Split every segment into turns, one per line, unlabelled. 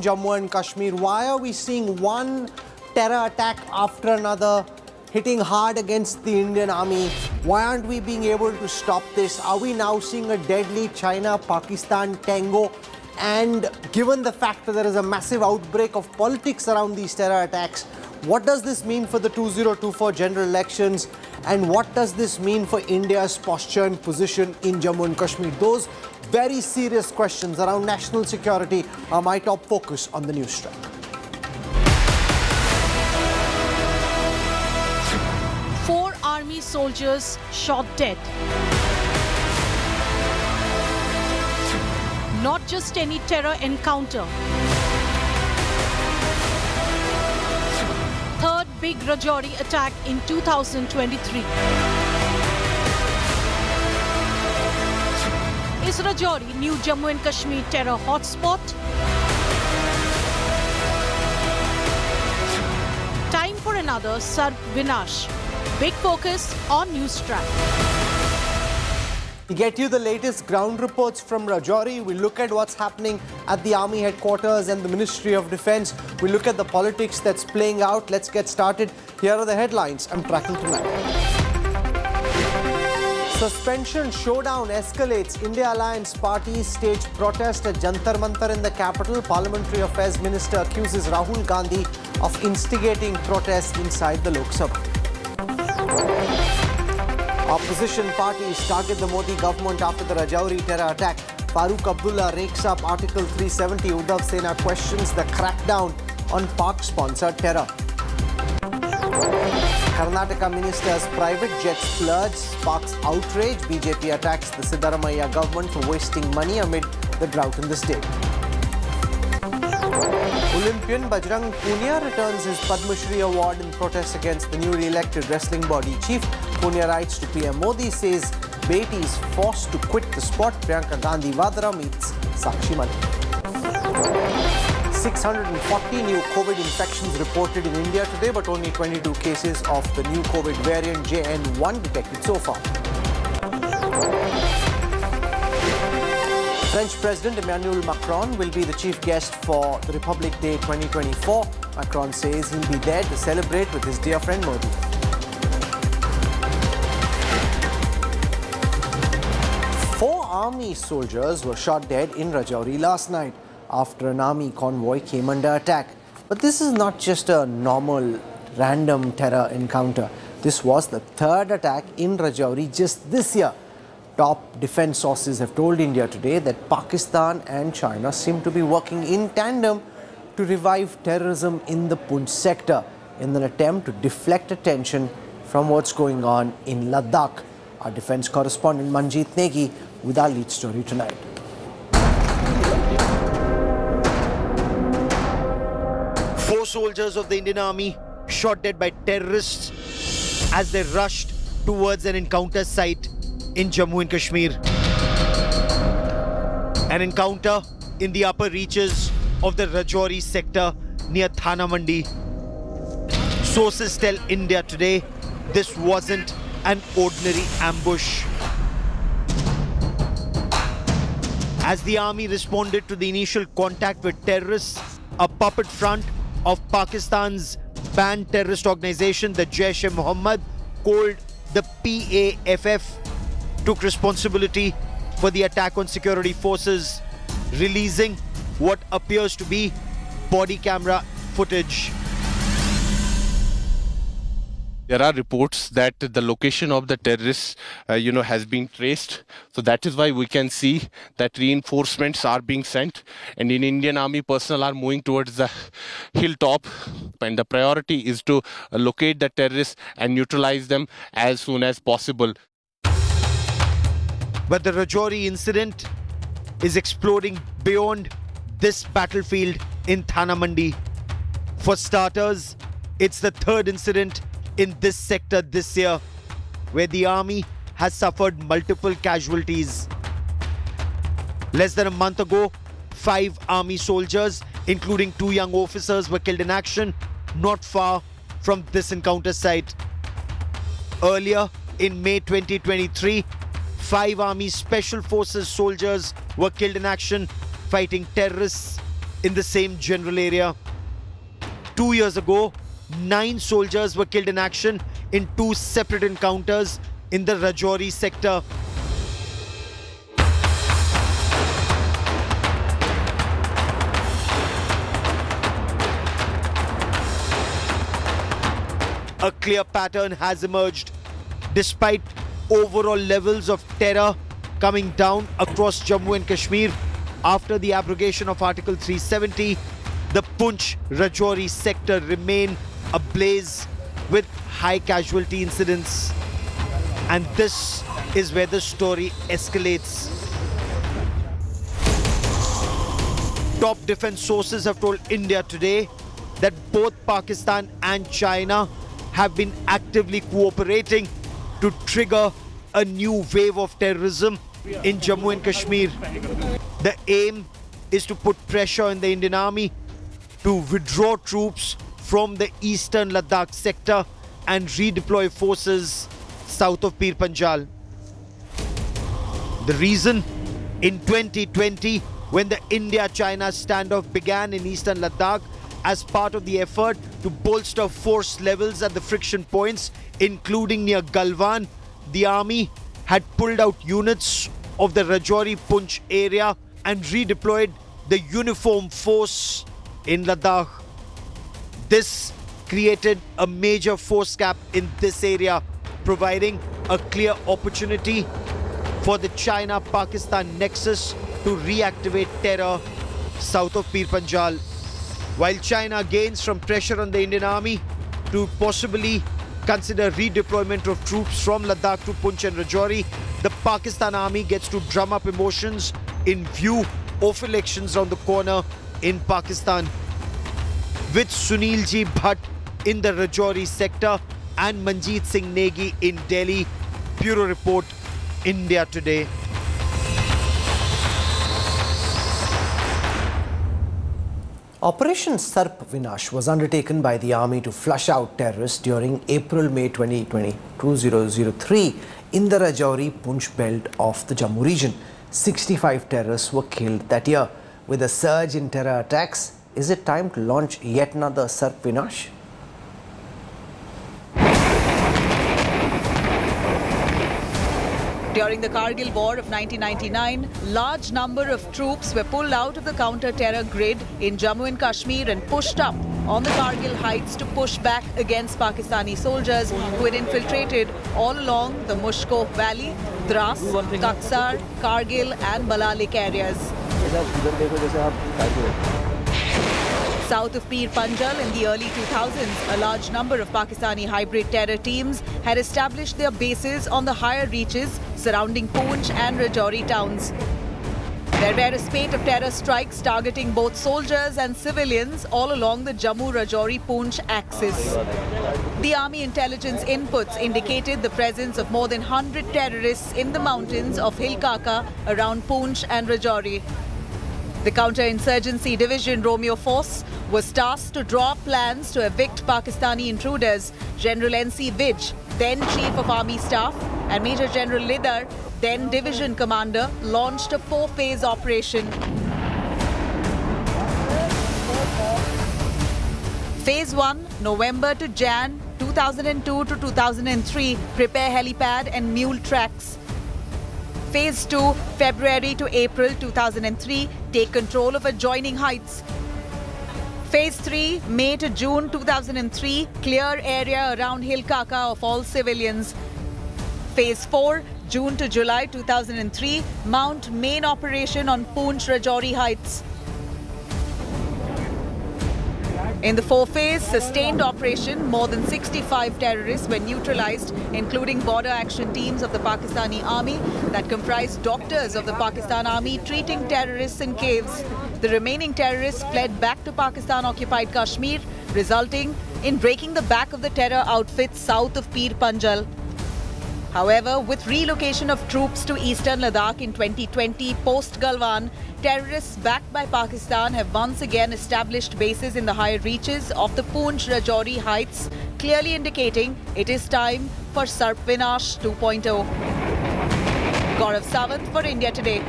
Jammu and Kashmir. Why are we seeing one terror attack after another hitting hard against the Indian Army? Why aren't we being able to stop this? Are we now seeing a deadly China-Pakistan tango? And given the fact that there is a massive outbreak of politics around these terror attacks, what does this mean for the 2024 general elections? And what does this mean for India's posture and position in Jammu and Kashmir? Those very serious questions around national security are my top focus on the NewsTrack.
Four army soldiers shot dead. Not just any terror encounter. Third big Rajouri attack in 2023. Is Rajouri new Jammu and Kashmir terror hotspot? Time for another Sarv Vinash. Big focus on NewsTrack.
We get you the latest ground reports from Rajouri. We look at what's happening at the Army headquarters and the Ministry of Defence. We look at the politics that's playing out. Let's get started. Here are the headlines I'm tracking tonight. Suspension showdown escalates. India Alliance parties stage protest at Jantar Mantar in the capital. Parliamentary Affairs Minister accuses Rahul Gandhi of instigating protests inside the Lok Sabha. Opposition parties target the Modi government after the Rajouri terror attack. Farooq Abdullah rakes up Article 370. Uddhav Sena questions the crackdown on Pak-sponsored terror. Karnataka minister's private jet splurge sparks outrage. BJP attacks the Siddaramaiah government for wasting money amid the drought in the state. Olympian Bajrang Punia returns his Padma Shri award in protest against the newly elected wrestling body chief. Punia writes to PM Modi, says Beti is forced to quit the sport. Priyanka Gandhi Vadra meets Sakshi Malik. 640 new COVID infections reported in India today, but only 22 cases of the new COVID variant JN1 detected so far. French President Emmanuel Macron will be the chief guest for the Republic Day 2024. Macron says he'll be there to celebrate with his dear friend Modi. Four army soldiers were shot dead in Rajouri last night after an army convoy came under attack. But this is not just a normal, random terror encounter. This was the third attack in Rajouri just this year. Top defense sources have told India today that Pakistan and China seem to be working in tandem to revive terrorism in the Poonch sector in an attempt to deflect attention from what's going on in Ladakh. Our defense correspondent Manjeet Negi with our lead story tonight.
Four soldiers of the Indian Army shot dead by terrorists as they rushed towards an encounter site in Jammu and Kashmir. An encounter in the upper reaches of the Rajouri sector near Thana Mandi. Sources tell India today this wasn't an ordinary ambush. As the army responded to the initial contact with terrorists, a puppet front of Pakistan's banned terrorist organization, the Jaish-e-Mohammed, called the PAFF, took responsibility for the attack on security forces, releasing what appears to be body camera footage.
There are reports that the location of the terrorists, has been traced. So that is why we can see that reinforcements are being sent. And in Indian Army, personnel are moving towards the hilltop. And the priority is to locate the terrorists and neutralize them as soon as possible.
But the Rajouri incident is exploding beyond this battlefield in Thana Mandi. For starters, it's the third incident in this sector this year, where the army has suffered multiple casualties. Less than a month ago, 5 army soldiers, including 2 young officers, were killed in action not far from this encounter site. Earlier, in May 2023, 5 Army Special Forces soldiers were killed in action fighting terrorists in the same general area. 2 years ago, 9 soldiers were killed in action in 2 separate encounters in the Rajouri sector. A clear pattern has emerged. Despite overall levels of terror coming down across Jammu and Kashmir after the abrogation of Article 370, the Poonch Rajouri sector remain ablaze with high casualty incidents. And this is where the story escalates. Top defense sources have told India today that both Pakistan and China have been actively cooperating to trigger a new wave of terrorism in Jammu and Kashmir. The aim is to put pressure on the Indian Army to withdraw troops from the eastern Ladakh sector and redeploy forces south of Pir Panjal. The reason? In 2020, when the India-China standoff began in eastern Ladakh, as part of the effort to bolster force levels at the friction points, including near Galwan, the army had pulled out units of the Rajouri-Poonch area and redeployed the uniform force in Ladakh. This created a major force gap in this area, providing a clear opportunity for the China-Pakistan nexus to reactivate terror south of Pir Panjal. While China gains from pressure on the Indian Army to possibly consider redeployment of troops from Ladakh to Poonch and Rajouri, the Pakistan Army gets to drum up emotions in view of elections around the corner in Pakistan. With Sunilji Bhatt in the Rajouri sector and Manjeet Singh Negi in Delhi. Bureau Report, India Today.
Operation Sarp Vinash was undertaken by the army to flush out terrorists during April-May 2003 in the Rajouri-Poonch belt of the Jammu region. 65 terrorists were killed that year. With a surge in terror attacks, is it time to launch yet another Sarp Vinash?
During the Kargil War of 1999, large number of troops were pulled out of the counter-terror grid in Jammu and Kashmir and pushed up on the Kargil heights to push back against Pakistani soldiers who had infiltrated all along the Mushko Valley, Dras, Kaksar, Kargil and Balalik areas. South of Pir Panjal in the early 2000s, a large number of Pakistani hybrid terror teams had established their bases on the higher reaches surrounding Poonch and Rajouri towns. There were a spate of terror strikes targeting both soldiers and civilians all along the Jammu-Rajouri-Poonch axis. The army intelligence inputs indicated the presence of more than 100 terrorists in the mountains of Hilkaka around Poonch and Rajouri. The Counter-Insurgency Division Romeo Force was tasked to draw up plans to evict Pakistani intruders. General N.C. Vij, then Chief of Army Staff, and Major General Lidar, then Division Commander, launched a 4-phase operation. Phase 1, November to Jan 2002 to 2003, prepare helipad and mule tracks. Phase 2, February to April 2003, take control of adjoining heights. Phase 3, May to June 2003, clear area around Hilkaka of all civilians. Phase 4, June to July 2003, mount main operation on Poonch Rajouri heights. In the 4-phase sustained operation, more than 65 terrorists were neutralized, including border action teams of the Pakistani army that comprised doctors of the Pakistan army treating terrorists in caves. The remaining terrorists fled back to Pakistan-occupied Kashmir, resulting in breaking the back of the terror outfit south of Pir Panjal. However, with relocation of troops to eastern Ladakh in 2020 post-Galwan, terrorists backed by Pakistan have once again established bases in the higher reaches of the Poonch Rajouri heights, clearly indicating it is time for Sarp Vinash 2.0. Gaurav Sawant for India Today.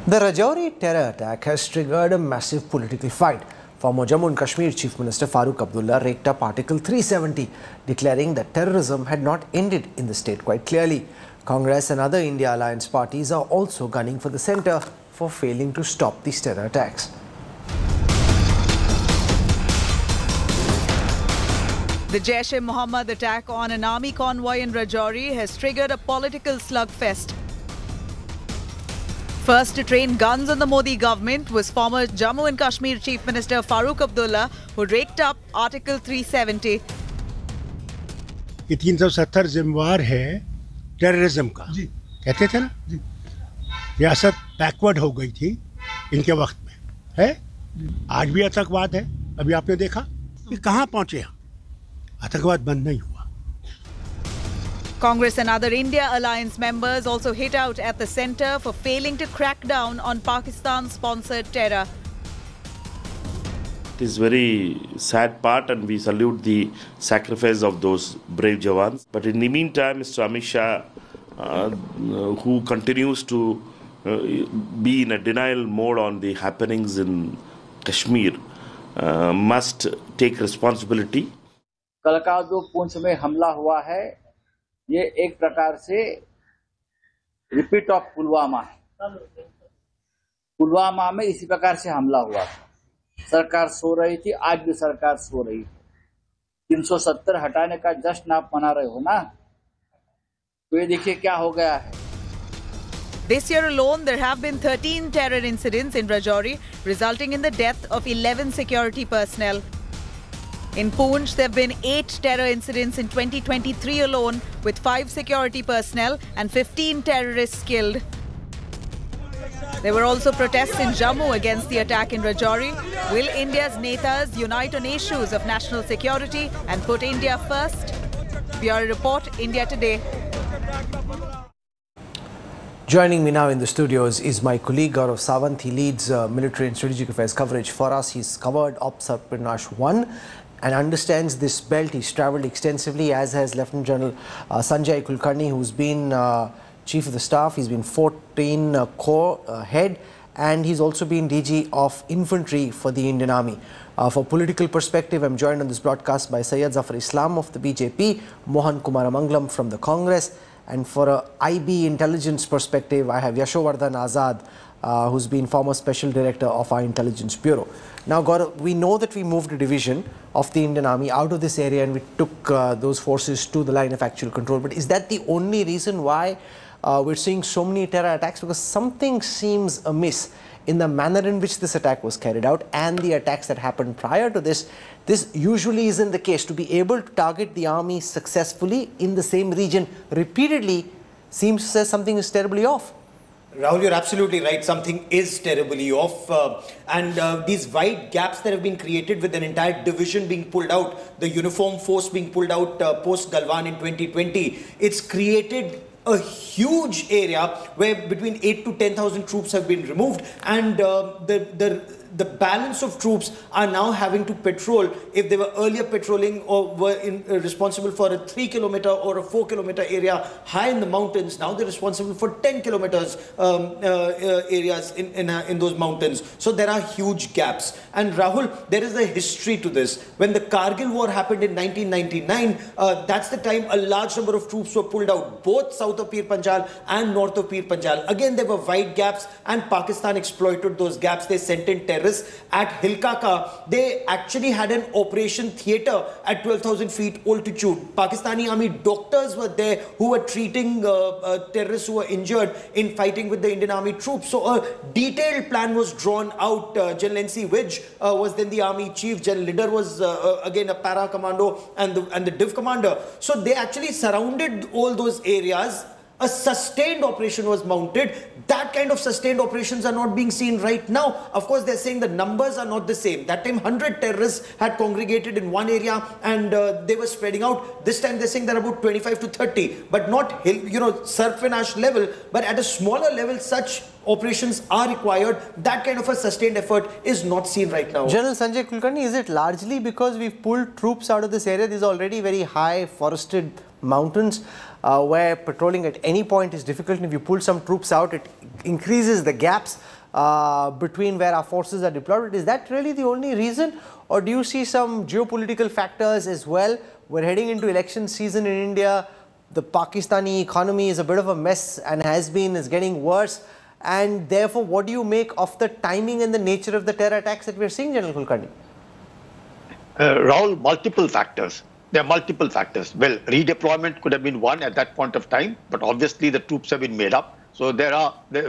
The Rajouri terror attack has triggered a massive political fight. Former Jammu and Kashmir Chief Minister Farooq Abdullah raked up Article 370, declaring that terrorism had not ended in the state quite clearly. Congress and other India alliance parties are also gunning for the centre for failing to stop these terror attacks.
The Jaish-e-Mohammed attack on an army convoy in Rajouri has triggered a political slugfest. First to train guns on the Modi government was former Jammu and Kashmir Chief Minister Farooq Abdullah, who raked up Article 370.
ये 370 जिम्मेवार है terrorism का, कहते थे ना, रियासत backward हो गई थी इनके वक्त में, है? आज भी आतंकवाद है, अभी आपने देखा कि कहाँ पहुँचे हम, आतंकवाद बंद नहीं हुआ.
Congress and other India alliance members also hit out at the centre for failing to crack down on Pakistan-sponsored terror.
It is very sad part, and we salute the sacrifice of those brave Jawans. But in the meantime, Mr. Amit Shah, who continues to be in a denial mode on the happenings in Kashmir, must take responsibility.
कल का जो पूंछ में हमला हुआ है, ये एक प्रकार से रिपीट ऑफ पुलवामा है. पुलवामा में इसी प्रकार से हमला हुआ था. सरकार सो रही थी, आज भी सरकार सो रही है. 370 हटाने का जश्न आप मना रहे हो ना, तो ये देखिए क्या हो गया है.
This year alone, there have been 13 terror incidents in Rajouri, resulting in the death of 11 security personnel. In Poonch, there have been 8 terror incidents in 2023 alone, with 5 security personnel and 15 terrorists killed. There were also protests in Jammu against the attack in Rajouri. Will India's netas unite on issues of national security and put India first? Bureau Report, India Today.
Joining me now in the studios is my colleague Gaurav Sawant. He leads military and strategic affairs coverage for us. He's covered Ops Pinash 1 and understands this belt. He's travelled extensively, as has Lieutenant General Sanjay Kulkarni, who's been Chief of the Staff. He's been 14 Corps head, and he's also been DG of Infantry for the Indian Army. For political perspective, I'm joined on this broadcast by Syed Zafar Islam of the BJP, Mohan Kumar Manglam from the Congress, and for a IB intelligence perspective, I have Yashovardhan Azad, who's been former Special Director of our Intelligence Bureau. Now, Gaurav, we know that we moved a division of the Indian Army out of this area and we took those forces to the line of actual control. But is that the only reason why we're seeing so many terror attacks? Because something seems amiss in the manner in which this attack was carried out and the attacks that happened prior to this. This usually isn't the case. To be able to target the army successfully in the same region repeatedly seems to say something is terribly off.
Rahul, you're absolutely right. Something is terribly off. And these wide gaps that have been created with an entire division being pulled out, the uniform force being pulled out post Galwan in 2020, it's created a huge area where between 8 to 10,000 troops have been removed, and the balance of troops are now having to patrol. If they were earlier patrolling or were responsible for a 3 kilometer or a 4 kilometer area high in the mountains, now they're responsible for 10 kilometers areas in those mountains. So there are huge gaps. And Rahul, there is a history to this. When the Kargil war happened in 1999, that's the time a large number of troops were pulled out, both south of Pir Panjal and north of Pir Panjal. Again, there were wide gaps, and Pakistan exploited those gaps. They sent in terrorists. At Hilkaka, they actually had an operation theatre at 12,000 feet altitude. Pakistani army doctors were there who were treating terrorists who were injured in fighting with the Indian army troops. So a detailed plan was drawn out. General N.C. Widge was then the army chief. General Lider was again a para commando and the div commander. So they actually surrounded all those areas. A sustained operation was mounted. That kind of sustained operations are not being seen right now. Of course, they're saying the numbers are not the same. That time, 100 terrorists had congregated in one area and they were spreading out. This time, they're saying they're about 25 to 30, but not, Sarfinash level, but at a smaller level, such operations are required. That kind of a sustained effort is not seen right now.
General Sanjay Kulkarni, is it largely because we've pulled troops out of this area? These are already very high forested mountains where patrolling at any point is difficult, and if you pull some troops out, it increases the gaps. between where our forces are deployed. Is that really the only reason, or do you see some geopolitical factors as well? We're heading into election season in India. The Pakistani economy is a bit of a mess and is getting worse. And therefore, what do you make of the timing and the nature of the terror attacks that we're seeing, General Kulkarni?
Rahul, multiple factors. There are multiple factors. Well, redeployment could have been one at that point of time, but obviously the troops have been made up. So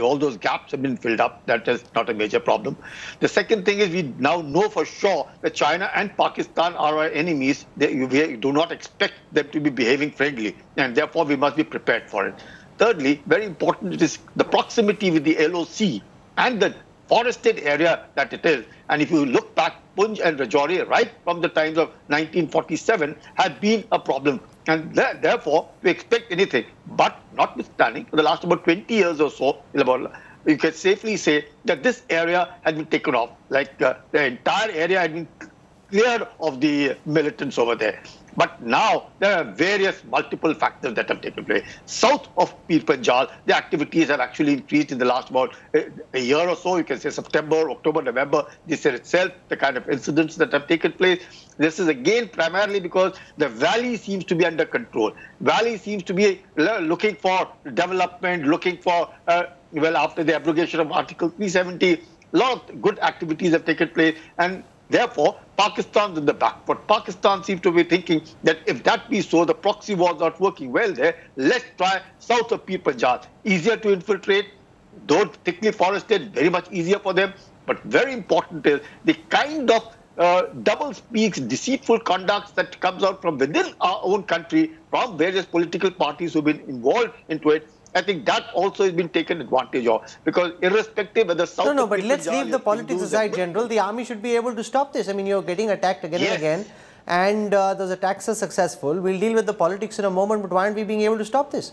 all those gaps have been filled up. That is not a major problem. The second thing is we now know for sure that China and Pakistan are our enemies. We do not expect them to be behaving friendly, and therefore we must be prepared for it. Thirdly, very important, it is the proximity with the LOC and the forested area that it is. And if you look back, Poonch and Rajouri, right from the times of 1947, have been a problem. And therefore, we expect anything. But notwithstanding, for the last about 20 years or so, you can safely say that this area had been taken off. Like the entire area had been cleared of the militants over there. But now there are various multiple factors that have taken place. South of Pir Panjal, the activities have actually increased in the last about a year or so. You can say September, October, November, this year itself, the kind of incidents that have taken place. This is again primarily because the valley seems to be under control. Valley seems to be looking for development, looking for, after the abrogation of Article 370, a lot of good activities have taken place. And therefore, Pakistan's in the back foot. Pakistan seems to be thinking that if that be so, the proxy war's not working well there, let's try south of Pir Panjal. Easier to infiltrate, though thickly forested, very much easier for them. But very important is the kind of double speaks, deceitful conducts that comes out from within our own country, from various political parties who've been involved into it. I think that also has been taken advantage of, because irrespective whether South...
No, but let's leave the politics aside, General. The army should be able to stop this. I mean, you're getting attacked again and again, and those attacks are successful. We'll deal with the politics in a moment, but why aren't we being able to stop this?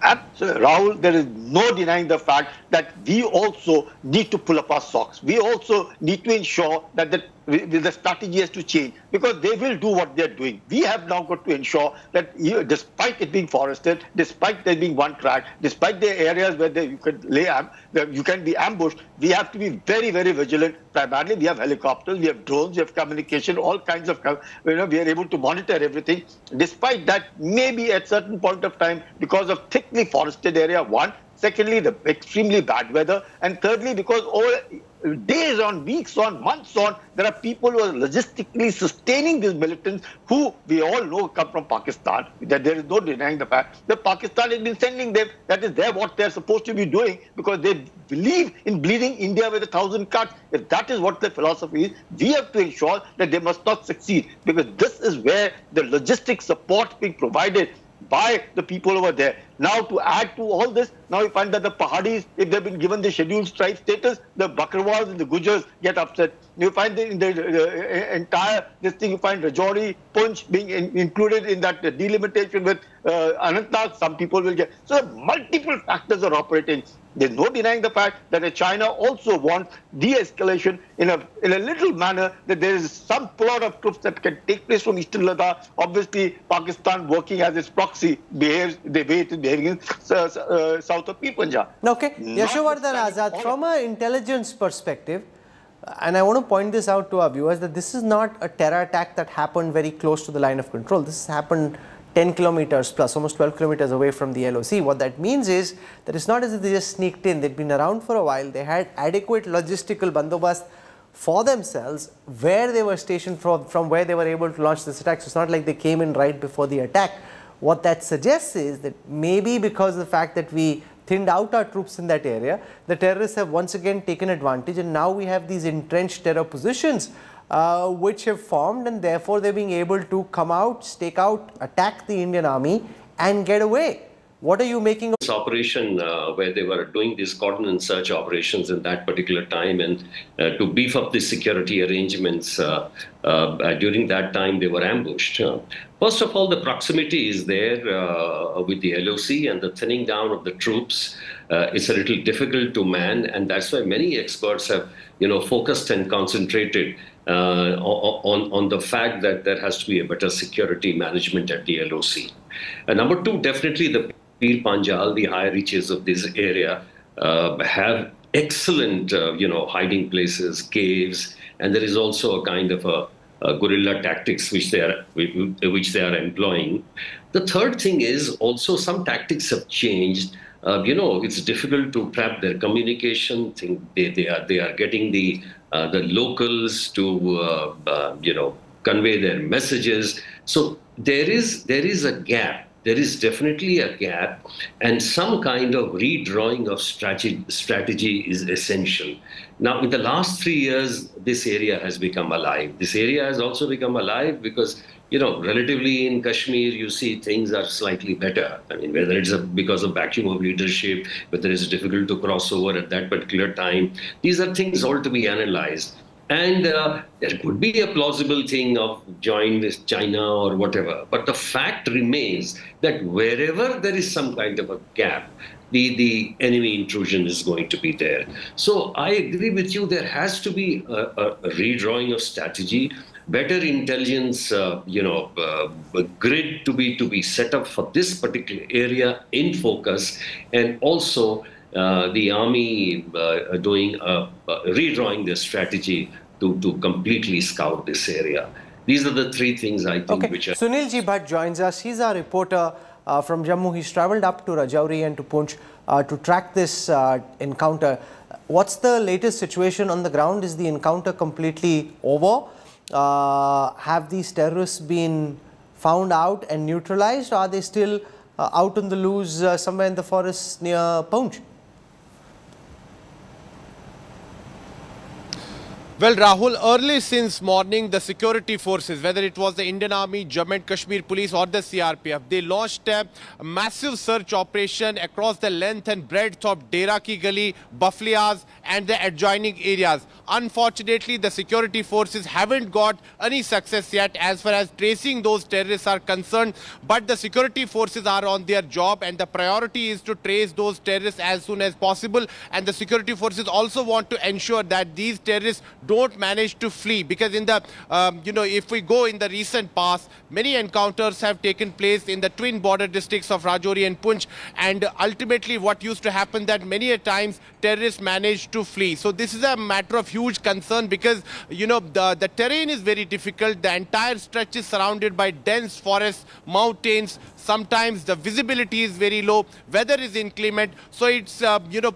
Absolutely. Rahul, there is no denying the fact that we also need to pull up our socks. We also need to ensure that the strategy has to change, because they will do what they're doing. We have now got to ensure that despite it being forested, despite there being one track, despite the areas where you can be ambushed, we have to be very, very vigilant. Primarily, we have helicopters, we have drones, we have communication, all kinds of, we are able to monitor everything. Despite that, maybe at certain point of time, because of thickly forested area, one, secondly, the extremely bad weather, and thirdly, because days on, weeks on, months on, there are people who are logistically sustaining these militants who we all know come from Pakistan. That there is no denying the fact that Pakistan has been sending them. That is what they're supposed to be doing, because they believe in bleeding India with 1,000 cuts. If that is what their philosophy is, we have to ensure that they must not succeed, because this is where the logistic support being provided by the people over there. Now, to add to all this, now you find that the Pahadis, if they've been given the scheduled strike status, the Bakarwals and the Gujars get upset. You find in the entire this thing, you find Rajouri, Poonch being included in that delimitation with Anantnag. Some people will get. So multiple factors are operating. There's no denying the fact that China also wants de-escalation in a little manner, that there is some pull-out of troops that can take place from Eastern Ladakh. Obviously, Pakistan working as its proxy behaves the way it is behaving in south of Pir Panjal.
Okay, Yashovardhan Azad, from an intelligence perspective, and I want to point this out to our viewers, that this is not a terror attack that happened very close to the line of control. This happened 10 kilometers plus, almost 12 kilometers away from the LOC. What that means is that it's not as if they just sneaked in. They'd been around for a while. They had adequate logistical bandobast for themselves where they were stationed, from where they were able to launch this attack. So it's not like they came in right before the attack. What that suggests is that maybe because of the fact that we thinned out our troops in that area, the terrorists have once again taken advantage, and now we have these entrenched terror positions which have formed, and therefore they're being able to come out, stake out, attack the Indian army and get away. What are you making of
this operation where they were doing these cordon and search operations in that particular time, and to beef up the security arrangements during that time they were ambushed? First of all, the proximity is there with the LOC, and the thinning down of the troops is a little difficult to man, and that's why many experts have focused and concentrated on the fact that there has to be a better security management at the LOC. Number two, definitely the Pir Panjal, the higher reaches of this area have excellent, hiding places, caves, and there is also a kind of a guerrilla tactics which they are employing. The third thing is also some tactics have changed. It's difficult to trap their communication. They are getting the locals to convey their messages. So there is a gap. There is definitely a gap, and some kind of redrawing of strategy is essential. Now, in the last 3 years, this area has become alive. This area has also become alive because, relatively in Kashmir, you see things are slightly better. I mean, whether it's because of vacuum of leadership, whether it's difficult to cross over at that particular time, these are things all to be analyzed. And there could be a plausible thing of join with China or whatever. But the fact remains that wherever there is some kind of a gap, the enemy intrusion is going to be there. So I agree with you. There has to be a redrawing of strategy, better intelligence, grid to be set up for this particular area in focus, and also the army redrawing their strategy to completely scout this area. These are the three things I think which are...
Sunil Ji Bhatt joins us. He's our reporter from Jammu. He's travelled up to Rajouri and to Poonch to track this encounter. What's the latest situation on the ground? Is the encounter completely over? Have these terrorists been found out and neutralized? Or are they still out on the loose somewhere in the forest near Poonch?
Well, Rahul, early since morning, the security forces, whether it was the Indian Army, Jammu and Kashmir Police or the CRPF, they launched a massive search operation across the length and breadth of Dera Ki Gali, Baflias and the adjoining areas. Unfortunately, the security forces haven't got any success yet as far as tracing those terrorists are concerned. But the security forces are on their job, and the priority is to trace those terrorists as soon as possible. And the security forces also want to ensure that these terrorists don't manage to flee, because in the if we go in the recent past, many encounters have taken place in the twin border districts of Rajouri and Poonch, and ultimately what used to happen that many a times terrorists manage to flee. So this is a matter of huge concern, because the terrain is very difficult. The entire stretch is surrounded by dense forests, mountains. Sometimes the visibility is very low, weather is inclement, so it's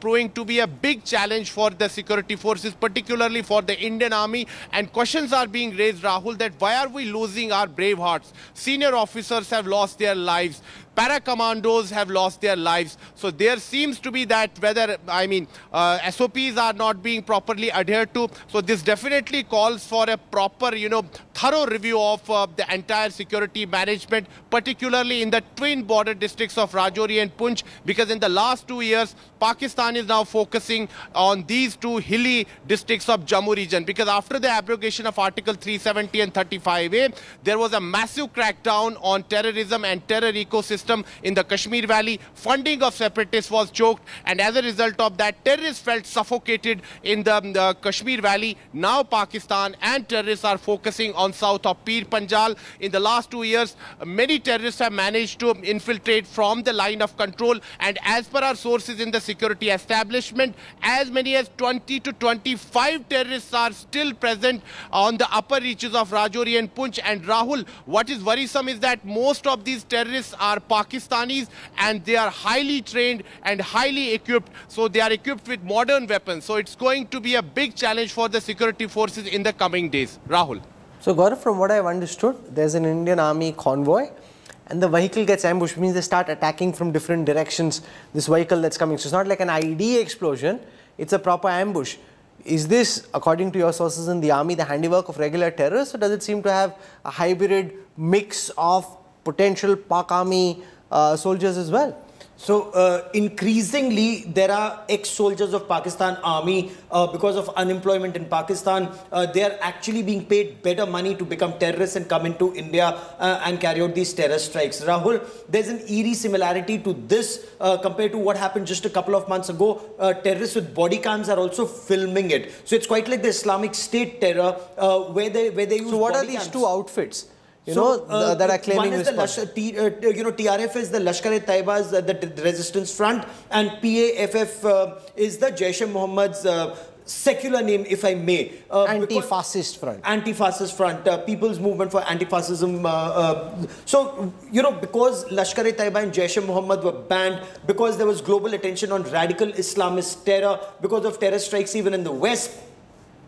proving to be a big challenge for the security forces, particularly for the Indian Army. And questions are being raised, Rahul, that why are we losing our brave hearts? Senior officers have lost their lives. Para-commandos have lost their lives. So there seems to be that whether, SOPs are not being properly adhered to. So this definitely calls for a proper, thorough review of the entire security management, particularly in the twin border districts of Rajouri and Poonch, because in the last 2 years, Pakistan is now focusing on these two hilly districts of Jammu region, because after the abrogation of Article 370 and 35A, there was a massive crackdown on terrorism and terror ecosystem in the Kashmir Valley. Funding of separatists was choked, and as a result of that, terrorists felt suffocated in the Kashmir Valley. Now Pakistan and terrorists are focusing on south of Pir Panjal. In the last 2 years, many terrorists have managed to infiltrate from the line of control, and as per our sources in the security establishment, as many as 20 to 25 terrorists are still present on the upper reaches of Rajouri and Poonch. And Rahul, what is worrisome is that most of these terrorists are Pakistanis, and they are highly trained and highly equipped. So they are equipped with modern weapons. So it's going to be a big challenge for the security forces in the coming days. Rahul.
So Gaurav, from what I've understood, there's an Indian Army convoy, and the vehicle gets ambushed, means they start attacking from different directions, this vehicle that's coming. So it's not like an IED explosion, it's a proper ambush. Is this, according to your sources in the army, the handiwork of regular terrorists, or does it seem to have a hybrid mix of potential Pak army soldiers as well?
So increasingly, there are ex-soldiers of Pakistan Army because of unemployment in Pakistan. They are actually being paid better money to become terrorists and come into India and carry out these terror strikes. Rahul, there's an eerie similarity to this compared to what happened just a couple of months ago. Terrorists with body cams are also filming it. So it's quite like the Islamic State terror where they use.
So what are these two outfits? that are claiming
one is TRF is the Lashkar-e-Taiba's the Resistance Front, and PAFF is the Jaish-e-Mohammed's secular name, if I may.
Anti-Fascist Front.
Anti-Fascist Front, People's Movement for Anti-Fascism. Because Lashkar-e-Taiba and Jaish-e-Mohammed were banned, because there was global attention on radical Islamist terror, because of terror strikes even in the West,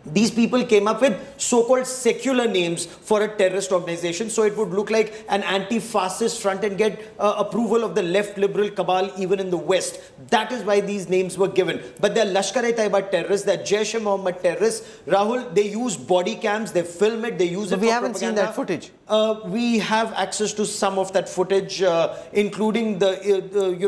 these people came up with so-called secular names for a terrorist organization, so it would look like an anti-fascist front and get approval of the left liberal cabal even in the West. That is why these names were given. But they're Lashkar-e-Taiba terrorists, they're Jaish-e-Mohammed terrorists. Rahul, they use body cams, they film it, they use it for
we haven't
propaganda.
seen that footage.
We have access to some of that footage, including the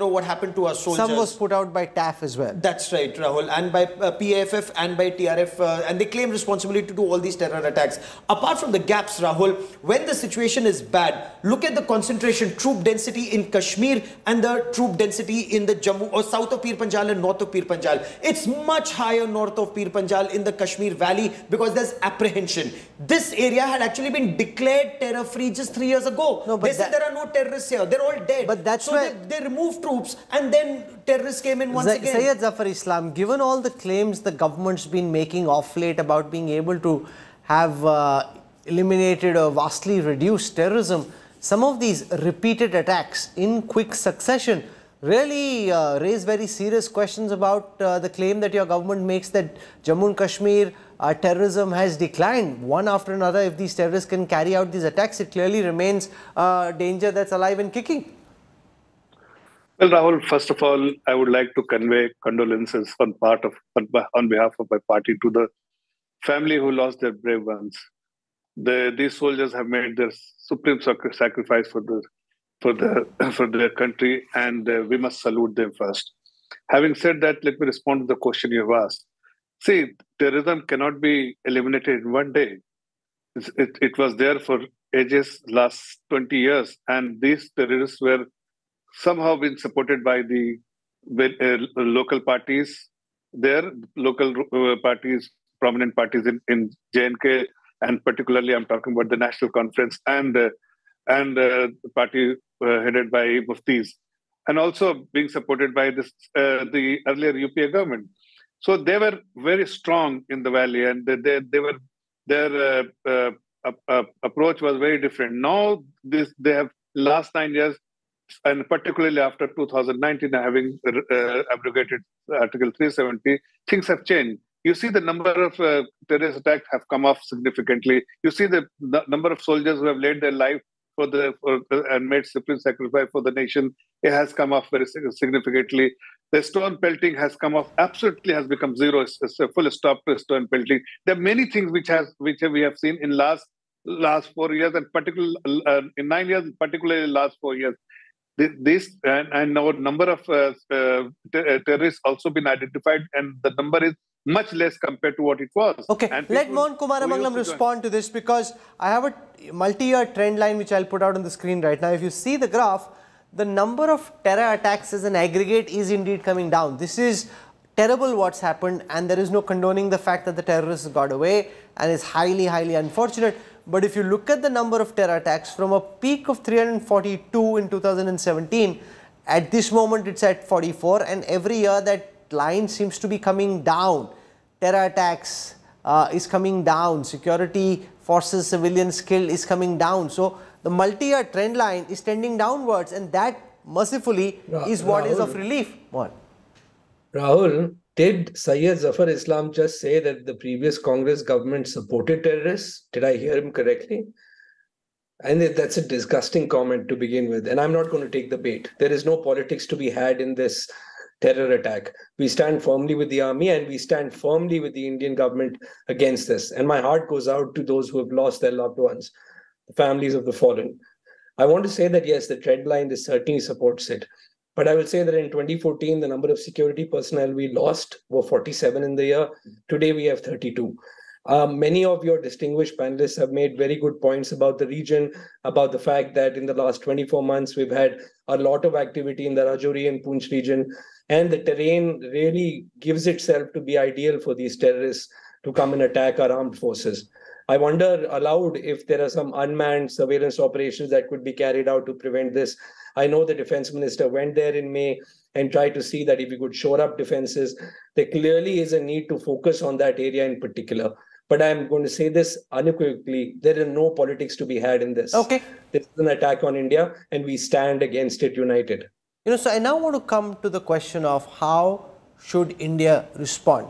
what happened to our soldiers.
Some was put out by TAF as well.
That's right, Rahul, and by PAFF and by TRF, and they claim responsibility to do all these terror attacks. Apart from the gaps, Rahul, when the situation is bad, look at the concentration, troop density in Kashmir and the troop density in the Jammu or south of Pir Panjal and north of Pir Panjal. It's much higher north of Pir Panjal in the Kashmir Valley because there's apprehension. This area had actually been declared terror-free just 3 years ago. No, but they said there are no terrorists here. They're all dead.
But that's
so
why
they removed troops and then terrorists came in once again.
Syed Zafar Islam, given all the claims the government's been making off late about being able to have eliminated or vastly reduced terrorism, some of these repeated attacks in quick succession really raise very serious questions about the claim that your government makes that Jammu and Kashmir terrorism has declined one after another. If these terrorists can carry out these attacks, it clearly remains a danger that's alive and kicking.
Well, Rahul, first of all, I would like to convey condolences on behalf of my party to the family who lost their brave ones. These soldiers have made their supreme sacrifice for their country, and we must salute them first. Having said that, let me respond to the question you have asked. See, terrorism cannot be eliminated in one day. It was there for ages, last 20 years, and these terrorists were somehow been supported by the local parties there, local parties, prominent parties in J&K, and particularly I'm talking about the National Conference and the party headed by Muftis, and also being supported by the earlier UPA government. So they were very strong in the valley, and their approach was very different. Now they have last 9 years, and particularly after 2019, having abrogated Article 370, things have changed. You see the number of terrorist attacks have come off significantly. You see the number of soldiers who have laid their life and made supreme sacrifice for the nation. It has come off very significantly. The stone pelting has come off, absolutely has become zero. It's a full stop to stone pelting. There are many things which we have seen in last 4 years, and particularly in 9 years, particularly last 4 years. This and now number of terrorists also been identified, and the number is much less compared to what it was.
Okay, let Mohan Kumar Amangalam respond to this, because I have a multi-year trend line which I'll put out on the screen right now. If you see the graph, the number of terror attacks as an aggregate is indeed coming down. This is terrible what's happened, and there is no condoning the fact that the terrorists got away, and it's highly, highly unfortunate. But if you look at the number of terror attacks from a peak of 342 in 2017, at this moment it's at 44, and every year that line seems to be coming down. Terror attacks is coming down, security forces, civilians killed is coming down. So the multi-year trend line is tending downwards, and that mercifully is what is of relief. What?
Rahul, did Syed Zafar Islam just say that the previous Congress government supported terrorists? Did I hear him correctly? And that's a disgusting comment to begin with, and I'm not going to take the bait. There is no politics to be had in this terror attack. We stand firmly with the army, and we stand firmly with the Indian government against this. And my heart goes out to those who have lost their loved ones, the families of the fallen. I want to say that, yes, the trend line certainly supports it. But I will say that in 2014, the number of security personnel we lost were 47 in the year. Today, we have 32. Many of your distinguished panelists have made very good points about the region, about the fact that in the last 24 months, we've had a lot of activity in the Rajouri and Poonch region, and the terrain really gives itself to be ideal for these terrorists to come and attack our armed forces. I wonder aloud if there are some unmanned surveillance operations that could be carried out to prevent this. I know the defense minister went there in May and tried to see that if we could shore up defenses. There clearly is a need to focus on that area in particular. But I'm going to say this unequivocally, there is no politics to be had in this.
Okay.
This is an attack on India and we stand against it united.
So I now want to come to the question of how should India respond.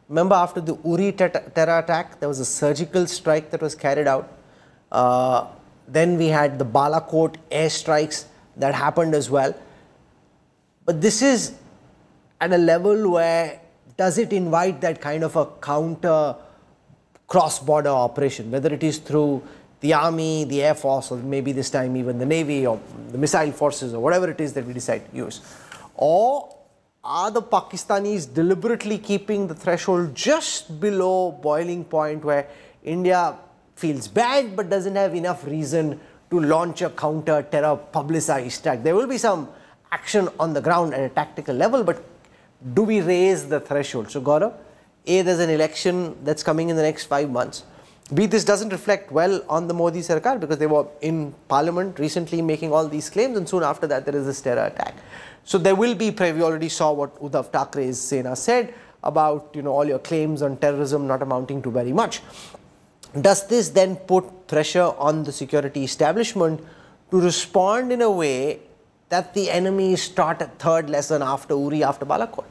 Remember, after the Uri terror attack, there was a surgical strike that was carried out. Then we had the Balakot airstrikes that happened as well. But this is at a level where does it invite that kind of a counter cross-border operation, whether it is through the army, the air force, or maybe this time even the navy or the missile forces or whatever it is that we decide to use? Or are the Pakistanis deliberately keeping the threshold just below boiling point where India feels bad but doesn't have enough reason to launch a counter-terror publicized attack? There will be some action on the ground at a tactical level, but do we raise the threshold? So Gaurav, A, there's an election that's coming in the next 5 months. B, this doesn't reflect well on the Modi Sarkar because they were in parliament recently making all these claims, and soon after that there is this terror attack. So there will be, we already saw what Uddhav Thackeray's Sena said about all your claims on terrorism not amounting to very much. Does this then put pressure on the security establishment to respond in a way that the enemy start a third lesson after Uri, after Balakot?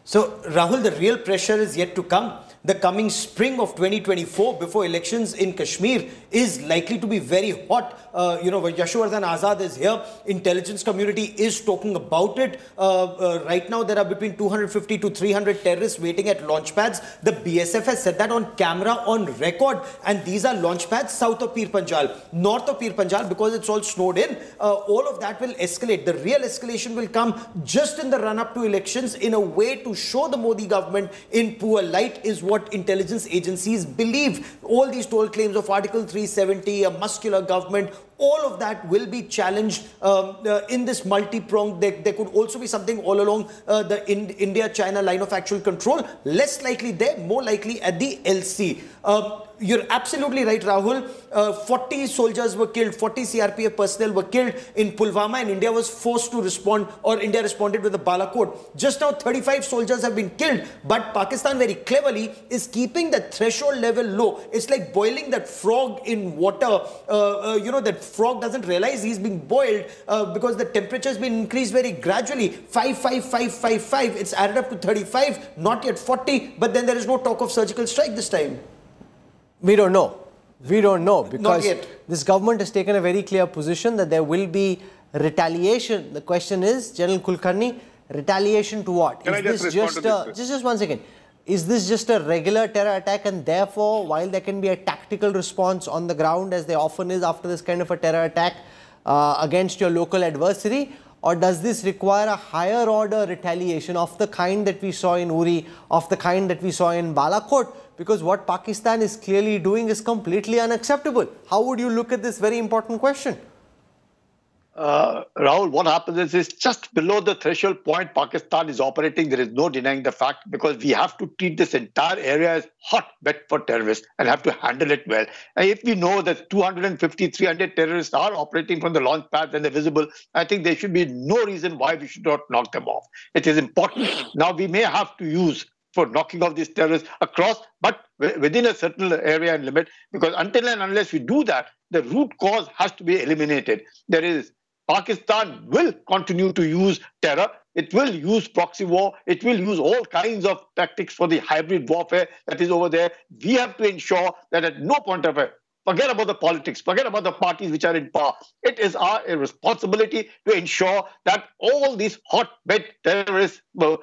So, Rahul, the real pressure is yet to come. The coming spring of 2024, before elections in Kashmir, is likely to be very hot. Yashwardhan Azad is here. Intelligence community is talking about it. Right now, there are between 250 to 300 terrorists waiting at launch pads. The BSF has said that on camera, on record. And these are launch pads south of Pir Panjal, north of Pir Panjal, because it's all snowed in. All of that will escalate. The real escalation will come just in the run-up to elections in a way to show the Modi government in poor light, is what intelligence agencies believe. All these told claims of Article 370, a muscular government, all of that will be challenged in this multi-pronged. There could also be something all along the India-China line of actual control. Less likely there, more likely at the LC. You're absolutely right, Rahul. 40 soldiers were killed, 40 CRPF personnel were killed in Pulwama, and India was forced to respond, or India responded with a Balakot. Just now, 35 soldiers have been killed, but Pakistan very cleverly is keeping the threshold level low. It's like boiling that frog in water. That frog doesn't realize he's being boiled because the temperature has been increased very gradually. 5, 5, 5, 5, 5. It's added up to 35, not yet 40, but then there is no talk of surgical strike this time.
We don't know. We don't know because this government has taken a very clear position that there will be retaliation. The question is, General Kulkarni, retaliation to what?
Can I just respond to this?
Just 1 second. Is this just a regular terror attack, and therefore, while there can be a tactical response on the ground, as there often is after this kind of a terror attack against your local adversary, or does this require a higher order retaliation of the kind that we saw in Uri, of the kind that we saw in Balakot? Because what Pakistan is clearly doing is completely unacceptable. How would you look at this very important question?
Rahul, what happens is just below the threshold point Pakistan is operating. There is no denying the fact, because we have to treat this entire area as hotbed for terrorists and have to handle it well. And if we know that 250, 300 terrorists are operating from the launch pads and they're visible, I think there should be no reason why we should not knock them off. It is important. Now, we may have to use for knocking off these terrorists across, but within a certain area and limit, because until and unless we do that, the root cause has to be eliminated. Pakistan will continue to use terror. It will use proxy war. It will use all kinds of tactics for the hybrid warfare that is over there. We have to ensure that at no point of it, forget about the politics, forget about the parties which are in power. It is our responsibility to ensure that all these hotbed terrorist launch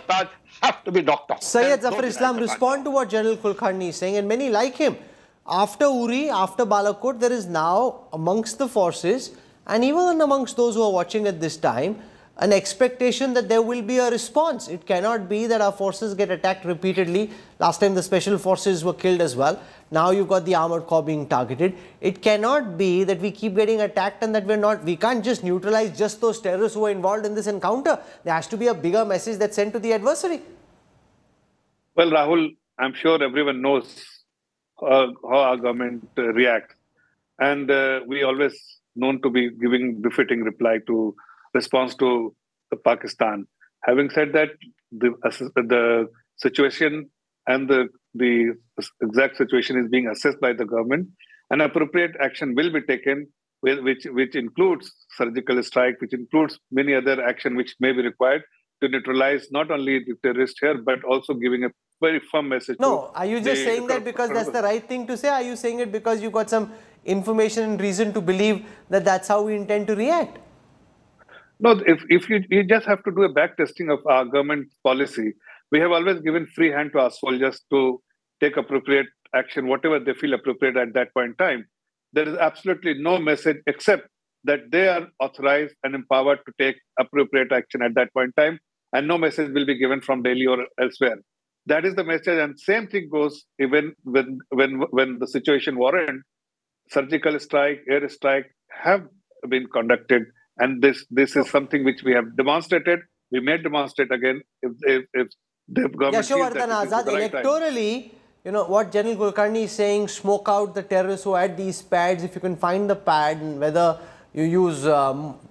pads have to be knocked off.
Syed Zafar Islam, respond to what General Kulkarni is saying, and many like him. After Uri, after Balakot, there is now amongst the forces, and even amongst those who are watching at this time, an expectation that there will be a response. It cannot be that our forces get attacked repeatedly. Last time the special forces were killed as well. Now you've got the armored corps being targeted. It cannot be that we keep getting attacked and that we can't just neutralize just those terrorists who are involved in this encounter. There has to be a bigger message that's sent to the adversary.
Well, Rahul, I'm sure everyone knows how our government reacts. And we always known to be giving befitting response to Pakistan. Having said that, the situation and the exact situation is being assessed by the government, and appropriate action will be taken, which includes surgical strike, which includes many other action which may be required to neutralize not only the terrorists here, but also giving a very firm message.
No, are you just saying that because that's the right thing to say? Are you saying it because you got some information and reason to believe that that's how we intend to react?
No, if you just have to do a back testing of our government policy. We have always given free hand to our soldiers to take appropriate action, whatever they feel appropriate at that point in time. There is absolutely no message except that they are authorized and empowered to take appropriate action at that point in time, and no message will be given from Delhi or elsewhere. That is the message, and same thing goes even when the situation warrants. Surgical strike, air strike have been conducted, and this is something which we have demonstrated. We may demonstrate again if the government sees that
Azad,
the right
electorally, you know what General Kulkarni is saying: smoke out the terrorists who had these pads. If you can find the pad, and whether you use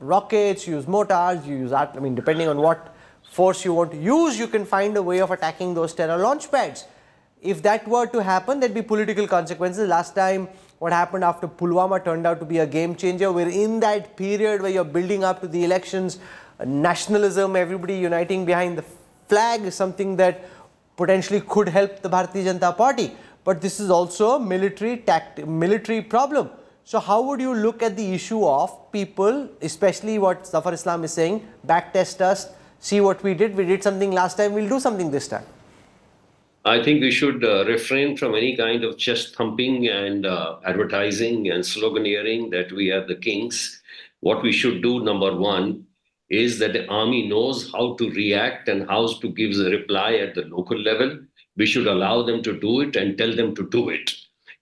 rockets, you use mortars, you use depending on what force you want to use, you can find a way of attacking those terror launch pads. If that were to happen, there'd be political consequences. Last time, what happened after Pulwama turned out to be a game changer. We're in that period where you're building up to the elections. Nationalism, everybody uniting behind the flag is something that potentially could help the Bharatiya Janata Party. But this is also a military problem. So how would you look at the issue of people, especially what Zafar Islam is saying, backtest us, see what we did something last time, we'll do something this time?
I think we should refrain from any kind of chest thumping and advertising and sloganeering that we are the kings. What we should do, number one, is that the army knows how to react and how to give the reply at the local level. We should allow them to do it and tell them to do it.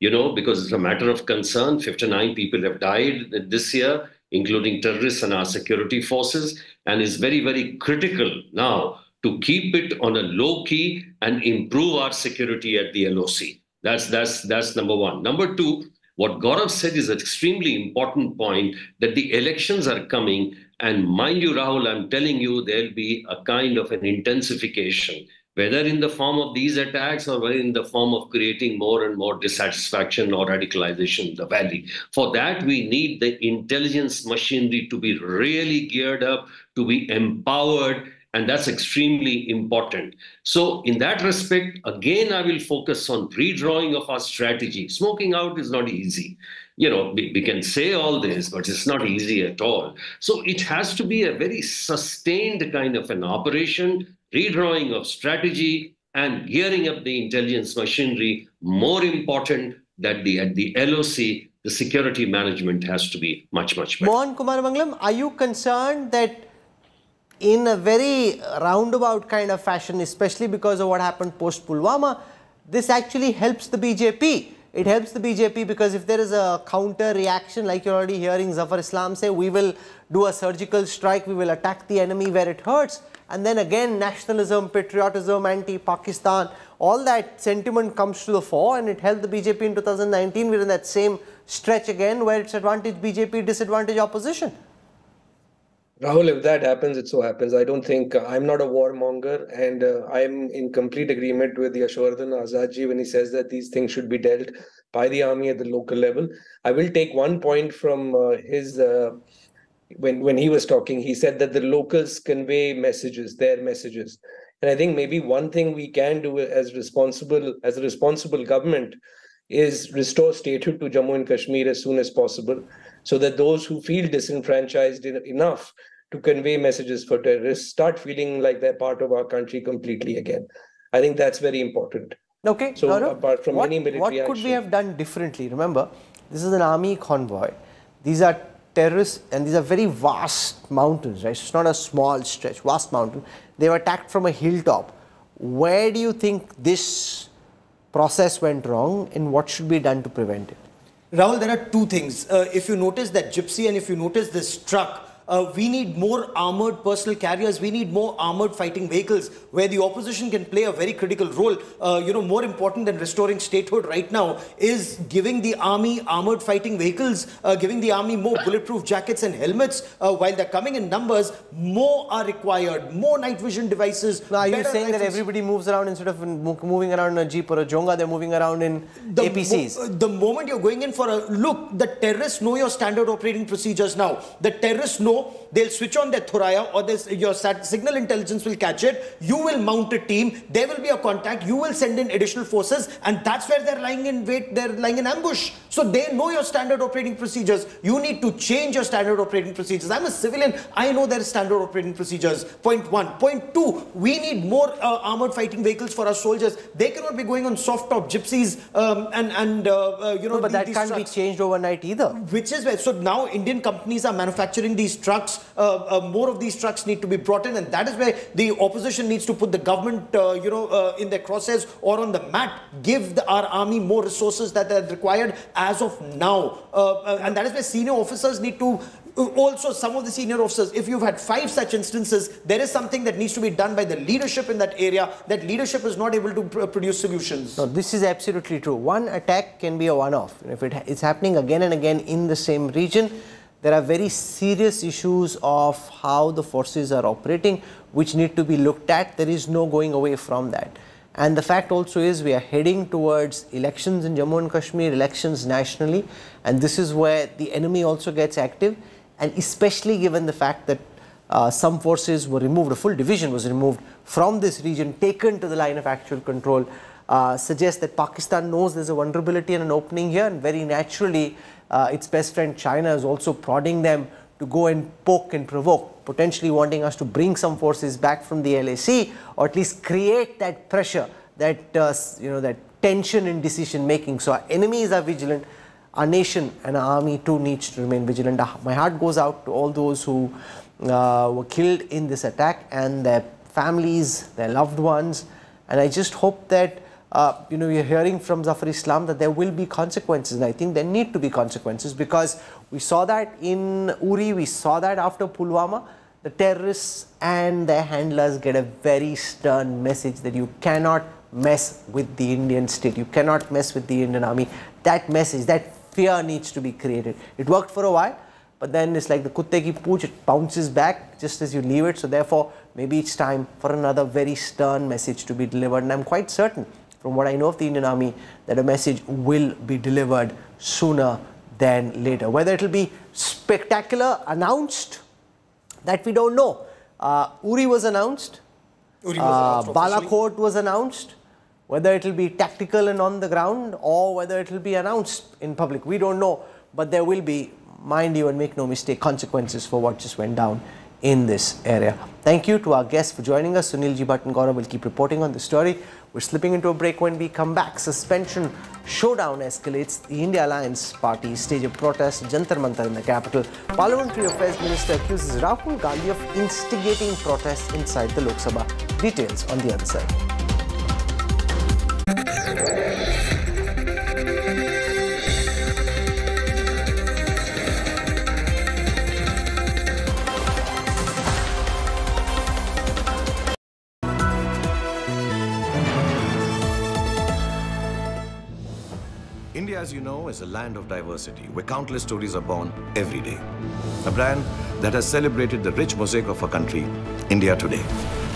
You know, because it's a matter of concern. 59 people have died this year, including terrorists and our security forces, and it's very, very critical now to keep it on a low key and improve our security at the LOC. That's number one. Number two, what Gaurav said is an extremely important point, that the elections are coming, and mind you, Rahul, I'm telling you, there'll be a kind of an intensification, whether in the form of these attacks or whether in the form of creating more and more dissatisfaction or radicalization in the valley. For that, we need the intelligence machinery to be really geared up, to be empowered, and that's extremely important. So in that respect, again, I will focus on redrawing of our strategy. Smoking out is not easy. You know, we can say all this, but it's not easy at all. So it has to be a very sustained kind of an operation, redrawing of strategy and gearing up the intelligence machinery. More important that at the LOC, the security management has to be much, much better.
Mohan Kumar Mangalam, are you concerned that in a very roundabout kind of fashion, especially because of what happened post-Pulwama, this actually helps the BJP? It helps the BJP because if there is a counter reaction, like you're already hearing Zafar Islam say, we will do a surgical strike, we will attack the enemy where it hurts. And then again, nationalism, patriotism, anti-Pakistan, all that sentiment comes to the fore, and it helped the BJP in 2019. We're in that same stretch again where it's advantage BJP, disadvantage opposition.
Rahul, if that happens, it so happens. I don't think, I'm not a warmonger, and I'm in complete agreement with Yashwardhan Azadji when he says that these things should be dealt by the army at the local level. I will take one point from his, when he was talking, he said that the locals convey messages, their messages. And I think maybe one thing we can do as a responsible government is restore statehood to Jammu and Kashmir as soon as possible, so that those who feel disenfranchised enough to convey messages for terrorists start feeling like they're part of our country completely again. I think that's very important.
Okay,
so
Gaurav,
apart from any military
what could we have done differently? Remember, this is an army convoy. These are terrorists, and these are very vast mountains, right? So it's not a small stretch, vast mountain. They were attacked from a hilltop. Where do you think this process went wrong, and what should be done to prevent it?
Rahul, there are two things. If you notice that gypsy and if you notice this truck, We need more armored personal carriers. We need more armored fighting vehicles where the opposition can play a very critical role. More important than restoring statehood right now is giving the army armored fighting vehicles, giving the army more bulletproof jackets and helmets. While they're coming in numbers, more are required. More night vision devices.
Now, are you saying that everybody moves around instead of moving around in a jeep or a jonga, they're moving around in APCs?
The moment you're going in for a look, the terrorists know your standard operating procedures now. The terrorists know they'll switch on their Thuraya or your signal intelligence will catch it. You will mount a team. There will be a contact. You will send in additional forces, and that's where they're lying in wait. They're lying in ambush. So they know your standard operating procedures. You need to change your standard operating procedures. I'm a civilian. I know their standard operating procedures. Point one. Point two, we need more armored fighting vehicles for our soldiers. They cannot be going on soft-top gypsies
but that can't be changed overnight either.
Which is where, so now Indian companies are manufacturing these trucks. More of these trucks need to be brought in, and that is where the opposition needs to put the government, in their crosshairs or on the mat. Give our army more resources that are required as of now, and that is where senior officers need to. Also, some of the senior officers, if you've had 5 such instances, there is something that needs to be done by the leadership in that area. That leadership is not able to produce solutions.
No, this is absolutely true. One attack can be a one-off. If it's happening again and again in the same region, there are very serious issues of how the forces are operating, which need to be looked at. There is no going away from that. And the fact also is we are heading towards elections in Jammu and Kashmir, elections nationally, and this is where the enemy also gets active. And especially given the fact that some forces were removed, a full division was removed from this region, taken to the line of actual control, suggests that Pakistan knows there's a vulnerability and an opening here, and very naturally its best friend China is also prodding them to go and poke and provoke, potentially wanting us to bring some forces back from the LAC, or at least create that pressure, that that tension in decision making. So our enemies are vigilant. Our nation and our army too needs to remain vigilant. My heart goes out to all those who were killed in this attack and their families, their loved ones. And I just hope that, we are hearing from Zafar Islam that there will be consequences. And I think there need to be consequences, because we saw that in Uri, we saw that after Pulwama. The terrorists and their handlers get a very stern message that you cannot mess with the Indian state. You cannot mess with the Indian army. That message, that fear needs to be created. It worked for a while, but then it's like the kutte ki pooch, it bounces back just as you leave it. So therefore, maybe it's time for another very stern message to be delivered. And I'm quite certain, from what I know of the Indian army, that a message will be delivered sooner than later. Whether it will be spectacular, announced, that we don't know. Uri was announced. Balakot was announced. Whether it will be tactical and on the ground, or whether it will be announced in public, we don't know. But there will be, mind you and make no mistake, consequences for what just went down in this area. Thank you to our guests for joining us. Sunil G. Bhatt and Gaurav will keep reporting on the story. We're slipping into a break. When we come back, suspension showdown escalates. The India Alliance Party stage a protest, Jantar Mantar in the capital. Parliamentary Affairs Minister accuses Rahul Gandhi of instigating protests inside the Lok Sabha. Details on the other side.
India, as you know, is a land of diversity, where countless stories are born every day. A brand that has celebrated the rich mosaic of our country, India Today,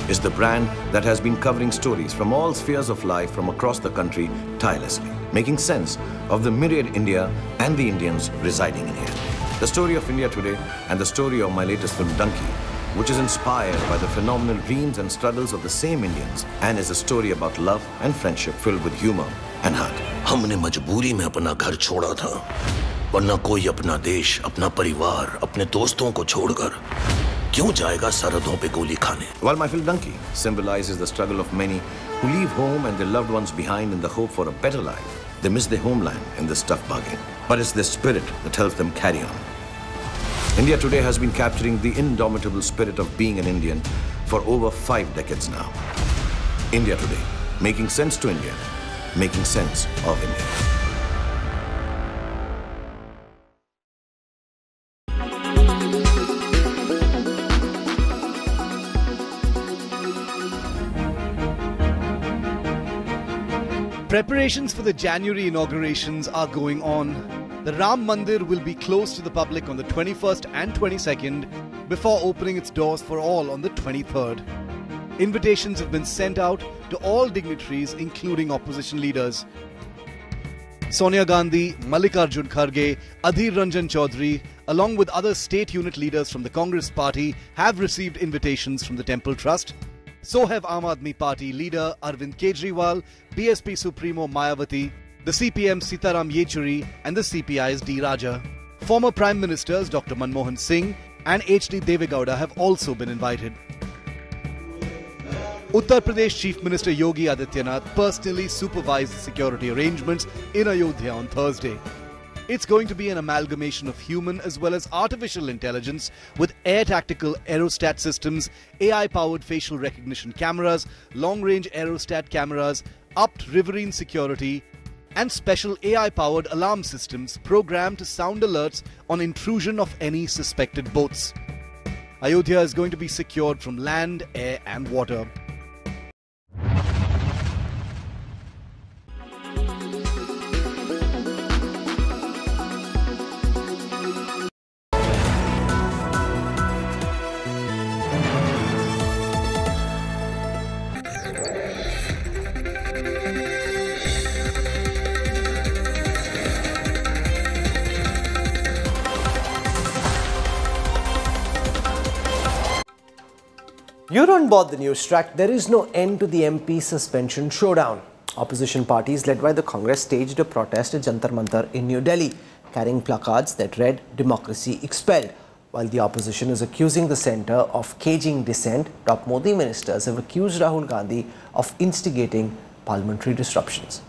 is the brand that has been covering stories from all spheres of life from across the country tirelessly, making sense of the myriad India and the Indians residing in here. The story of India Today and the story of my latest film, Donkey, which is inspired by the phenomenal dreams and struggles of the same Indians and is a story about love and friendship filled with humor and heart.
हमने मजबूरी में अपना घर छोड़ा था, वरना कोई अपना देश, अपना परिवार, अपने दोस्तों को छोड़कर क्यों जाएगा सरहदों पे गोली खाने?
While my film Donkey symbolizes the struggle of many who leave home and their loved ones behind in the hope for a better life, they miss their homeland in this tough bargain. But it's their spirit that helps them carry on. India Today has been capturing the indomitable spirit of being an Indian for over 5 decades now. India Today, making sense to India, making sense of India.
Preparations for the January inaugurations are going on. The Ram Mandir will be closed to the public on the 21st and 22nd before opening its doors for all on the 23rd. Invitations have been sent out to all dignitaries, including opposition leaders. Sonia Gandhi, Mallikarjun Kharge, Adhir Ranjan Chaudhary, along with other state unit leaders from the Congress party, have received invitations from the Temple Trust. So have Aam Aadmi Party leader Arvind Kejriwal, BSP Supremo Mayawati, the CPM Sitaram Yechury and the CPI's D. Raja. Former Prime Ministers Dr. Manmohan Singh and H.D. Devegowda have also been invited. Uttar Pradesh Chief Minister Yogi Adityanath personally supervised the security arrangements in Ayodhya on Thursday. It's going to be an amalgamation of human as well as artificial intelligence with air tactical aerostat systems, AI-powered facial recognition cameras, long-range aerostat cameras, upped riverine security, and special AI-powered alarm systems programmed to sound alerts on intrusion of any suspected boats. Ayodhya is going to be secured from land, air and water.
You're on board the NewsTrack. There is no end to the MP suspension showdown. Opposition parties led by the Congress staged a protest at Jantar Mantar in New Delhi, carrying placards that read "Democracy Expelled." While the opposition is accusing the centre of caging dissent, top Modi ministers have accused Rahul Gandhi of instigating parliamentary disruptions.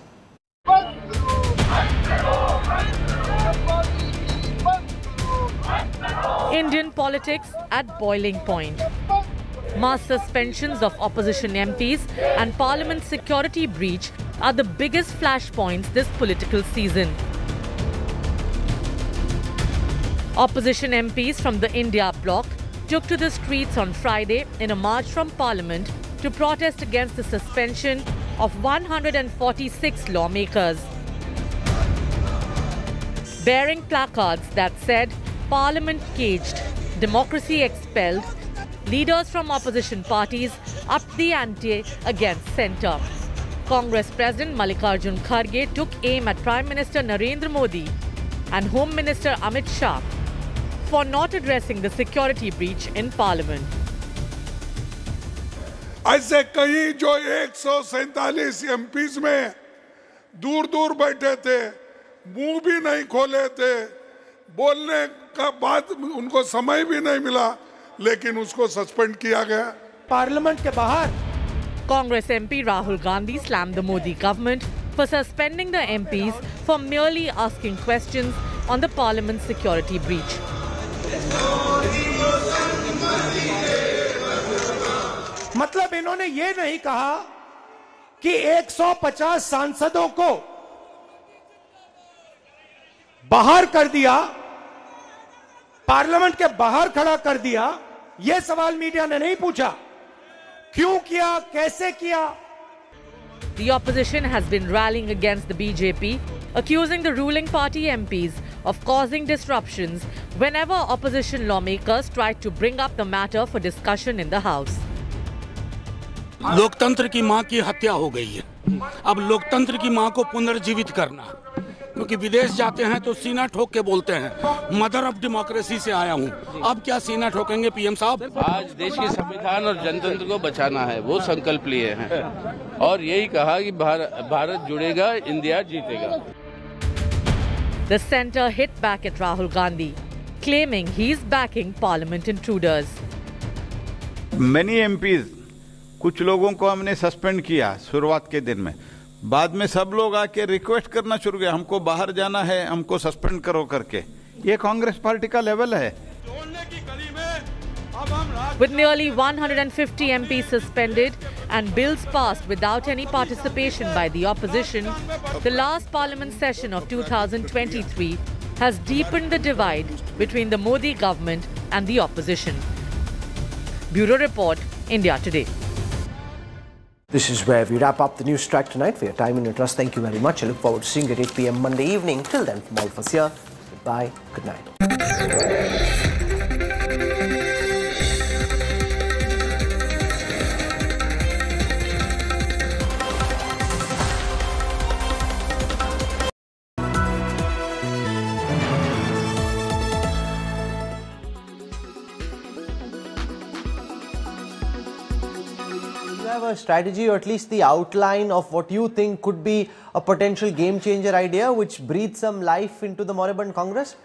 Indian politics at boiling point. Mass suspensions of opposition MPs and parliament security breach are the biggest flashpoints this political season. Opposition MPs from the India bloc took to the streets on Friday in a march from Parliament to protest against the suspension of 146 lawmakers. Bearing placards that said "Parliament caged, democracy expelled," leaders from opposition parties upped the ante against centre. Congress President Mallikarjun Kharge took aim at Prime Minister Narendra Modi and Home Minister Amit Shah for not addressing the security breach in Parliament.
ऐसे कई जो 147 MPs में दूर दूर बैठे थे, मुंह भी नहीं खोले थे, बोलने का बात उनको समय भी नहीं मिला, लेकिन उसको सस्पेंड किया गया
पार्लियामेंट के बाहर. Congress MP Rahul Gandhi slammed the Modi government for suspending the MPs for merely asking questions on the parliament security breach.
मतलब इन्होंने ये नहीं कहा कि 150 सांसदों को बाहर कर दिया, पार्लियामेंट के बाहर खड़ा कर दिया. यह सवाल मीडिया ने नहीं पूछा. क्यों किया, कैसे किया?
The opposition has been rallying against the BJP, accusing the ruling party MPs of causing disruptions whenever opposition lawmakers tried to bring up the matter for discussion in the House.
लोकतंत्र की मां की हत्या हो गई है. अब लोकतंत्र की मां को पुनर्जीवित करना, क्योंकि विदेश जाते हैं तो सीना ठोक के बोलते हैं मदर ऑफ डेमोक्रेसी से आया हूं. अब क्या सीना ठोकेंगे पीएम साहब?
आज देश के संविधान और जनतंत्र को बचाना है, वो संकल्प लिए हैं और यही कहा कि भारत जुड़ेगा, इंडिया जीतेगा.
The centre hit back at Rahul Gandhi, claiming he's backing parliament intruders.
Many MPs, कुछ लोगों को हमने सस्पेंड किया शुरुआत के दिन में. बाद में सब लोग आके रिक्वेस्ट करना शुरू किया, हमको बाहर जाना है, हमको सस्पेंड करो करके. ये कांग्रेस पार्टी का लेवल है.
With nearly 150 MPs suspended and bills passed without any participation by the opposition, the last parliament session of 2023 has deepened the divide between the Modi government and the opposition. Bureau Report, India Today.
This is where we wrap up the news track tonight. For your time and your trust, thank you very much. I look forward to seeing you at 8 p.m. Monday evening. Till then, from all of us here, goodbye, good night. A strategy, or at least the outline of what you think could be a potential game changer idea which breathes some life into the moribund Congress?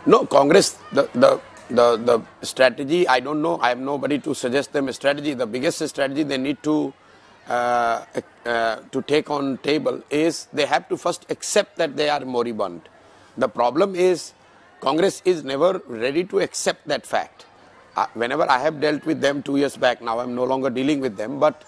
No, Congress, the strategy, I don't know, I have nobody to suggest them a strategy. The biggest strategy they need to take on table is they have to first accept that they are moribund. The problem is Congress is never ready to accept that fact. Whenever I have dealt with them 2 years back, now I'm no longer dealing with them, but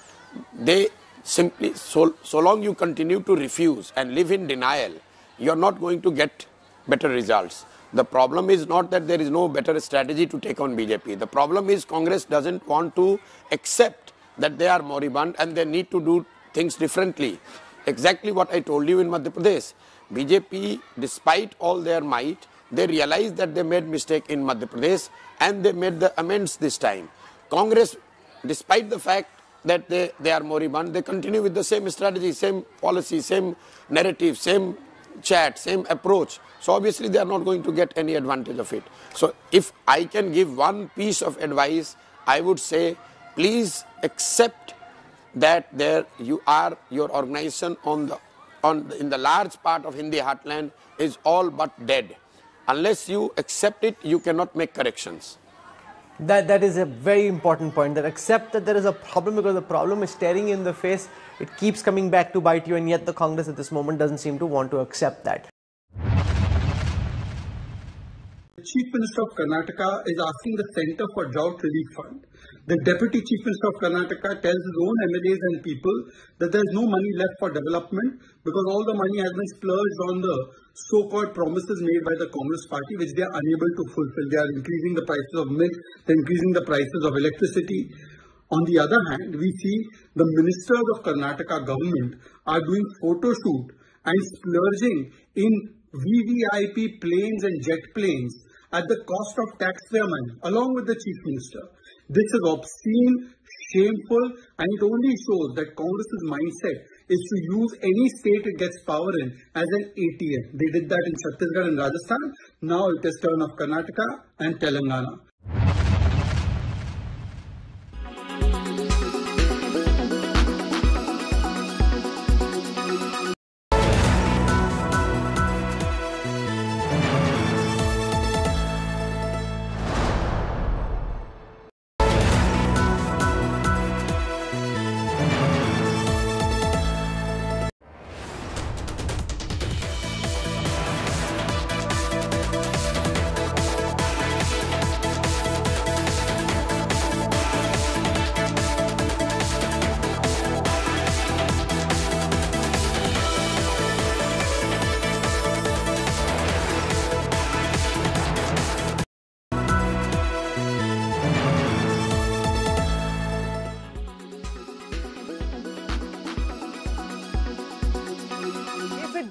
they simply, so long you continue to refuse and live in denial, you're not going to get better results. The problem is not that there is no better strategy to take on BJP. The problem is Congress doesn't want to accept that they are moribund and they need to do things differently. Exactly what I told you in Madhya Pradesh. BJP, despite all their might, they realized that they made mistake in Madhya Pradesh and they made the amends this time. Congress, despite the fact that they are moribund, they continue with the same strategy, same policy, same narrative, same chat, same approach. So obviously they are not going to get any advantage of it. So if I can give one piece of advice, I would say, please accept that your organization in the large part of Hindi heartland is all but dead. Unless you accept it, you cannot make corrections.
That is a very important point, that accept that there is a problem, because the problem is staring you in the face. It keeps coming back to bite you, and yet the Congress at this moment doesn't seem to want to accept that.
The Chief Minister of Karnataka is asking the Centre for Drought Relief Fund. The Deputy Chief Minister of Karnataka tells his own MLAs and people that there is no money left for development because all the money has been splurged on the so-called promises made by the Congress party, which they are unable to fulfill. They are increasing the prices of milk, they are increasing the prices of electricity. On the other hand, we see the ministers of Karnataka government are doing photo shoot and splurging in VVIP planes and jet planes at the cost of taxpayer money, along with the Chief Minister. This is obscene, shameful, and it only shows that Congress's mindset is to use any state it gets power in as an ATM. They did that in Chhattisgarh and Rajasthan. Now it is turn of Karnataka and Telangana.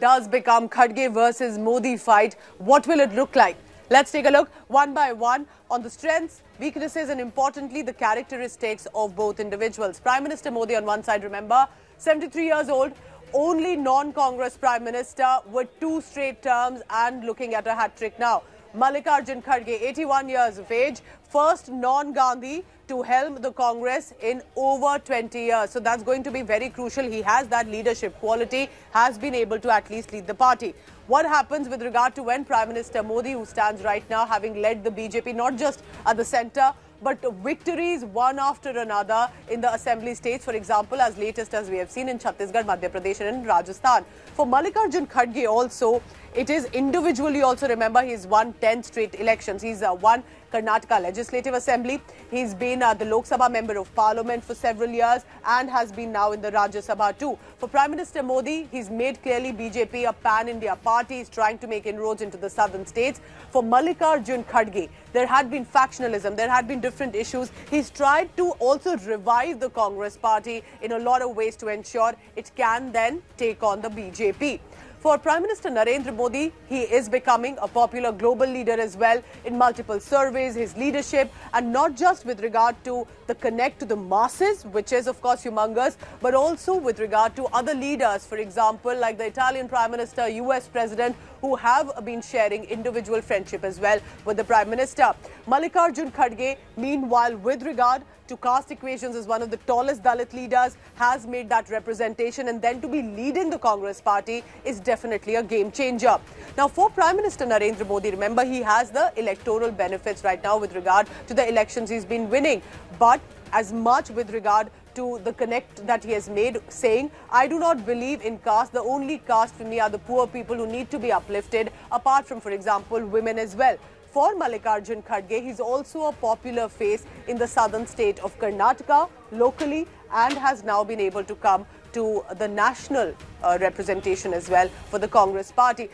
Does become Khadge versus Modi fight, what will it look like? Let's take a look one by one on the strengths, weaknesses and importantly the characteristics of both individuals. Prime Minister Modi on one side, remember, 73 years old, only non-Congress Prime Minister with 2 straight terms and looking at a hat-trick now. Mallikarjun Kharge, 81 years of age, first non-Gandhi to helm the Congress in over 20 years. So that's going to be very crucial. He has that leadership quality, has been able to at least lead the party. What happens with regard to when Prime Minister Modi, who stands right now having led the BJP not just at the centre, but victories one after another in the assembly states, for example, as latest as we have seen in Chhattisgarh, Madhya Pradesh and in Rajasthan. For Mallikarjun Kharge also, it is individually also, remember, he's won 10 straight elections. He's won Karnataka Legislative Assembly. He's been the Lok Sabha Member of Parliament for several years and has been now in the Rajya Sabha too. For Prime Minister Modi, he's made clearly BJP a pan-India party. He's trying to make inroads into the southern states. For Mallikarjun Kharge, there had been factionalism, there had been different issues. He's tried to also revive the Congress party in a lot of ways to ensure it can then take on the BJP. For Prime Minister Narendra Modi, he is becoming a popular global leader as well in multiple surveys, his leadership, and not just with regard to the connect to the masses, which is of course humongous, but also with regard to other leaders, for example, like the Italian Prime Minister, US President, who have been sharing individual friendship as well with the Prime Minister. Mallikarjun Kharge, meanwhile, with regard to caste equations, is one of the tallest Dalit leaders, has made that representation, and then to be leading the Congress party is definitely a game changer. Now, for Prime Minister Narendra Modi, remember, he has the electoral benefits right now with regard to the elections he's been winning, but as much with regard to the connect that he has made, saying, I do not believe in caste. The only caste for me are the poor people who need to be uplifted, apart from, for example, women as well. For Mallikarjun Kharge, he's also a popular face in the southern state of Karnataka locally and has now been able to come to the national representation as well for the Congress party.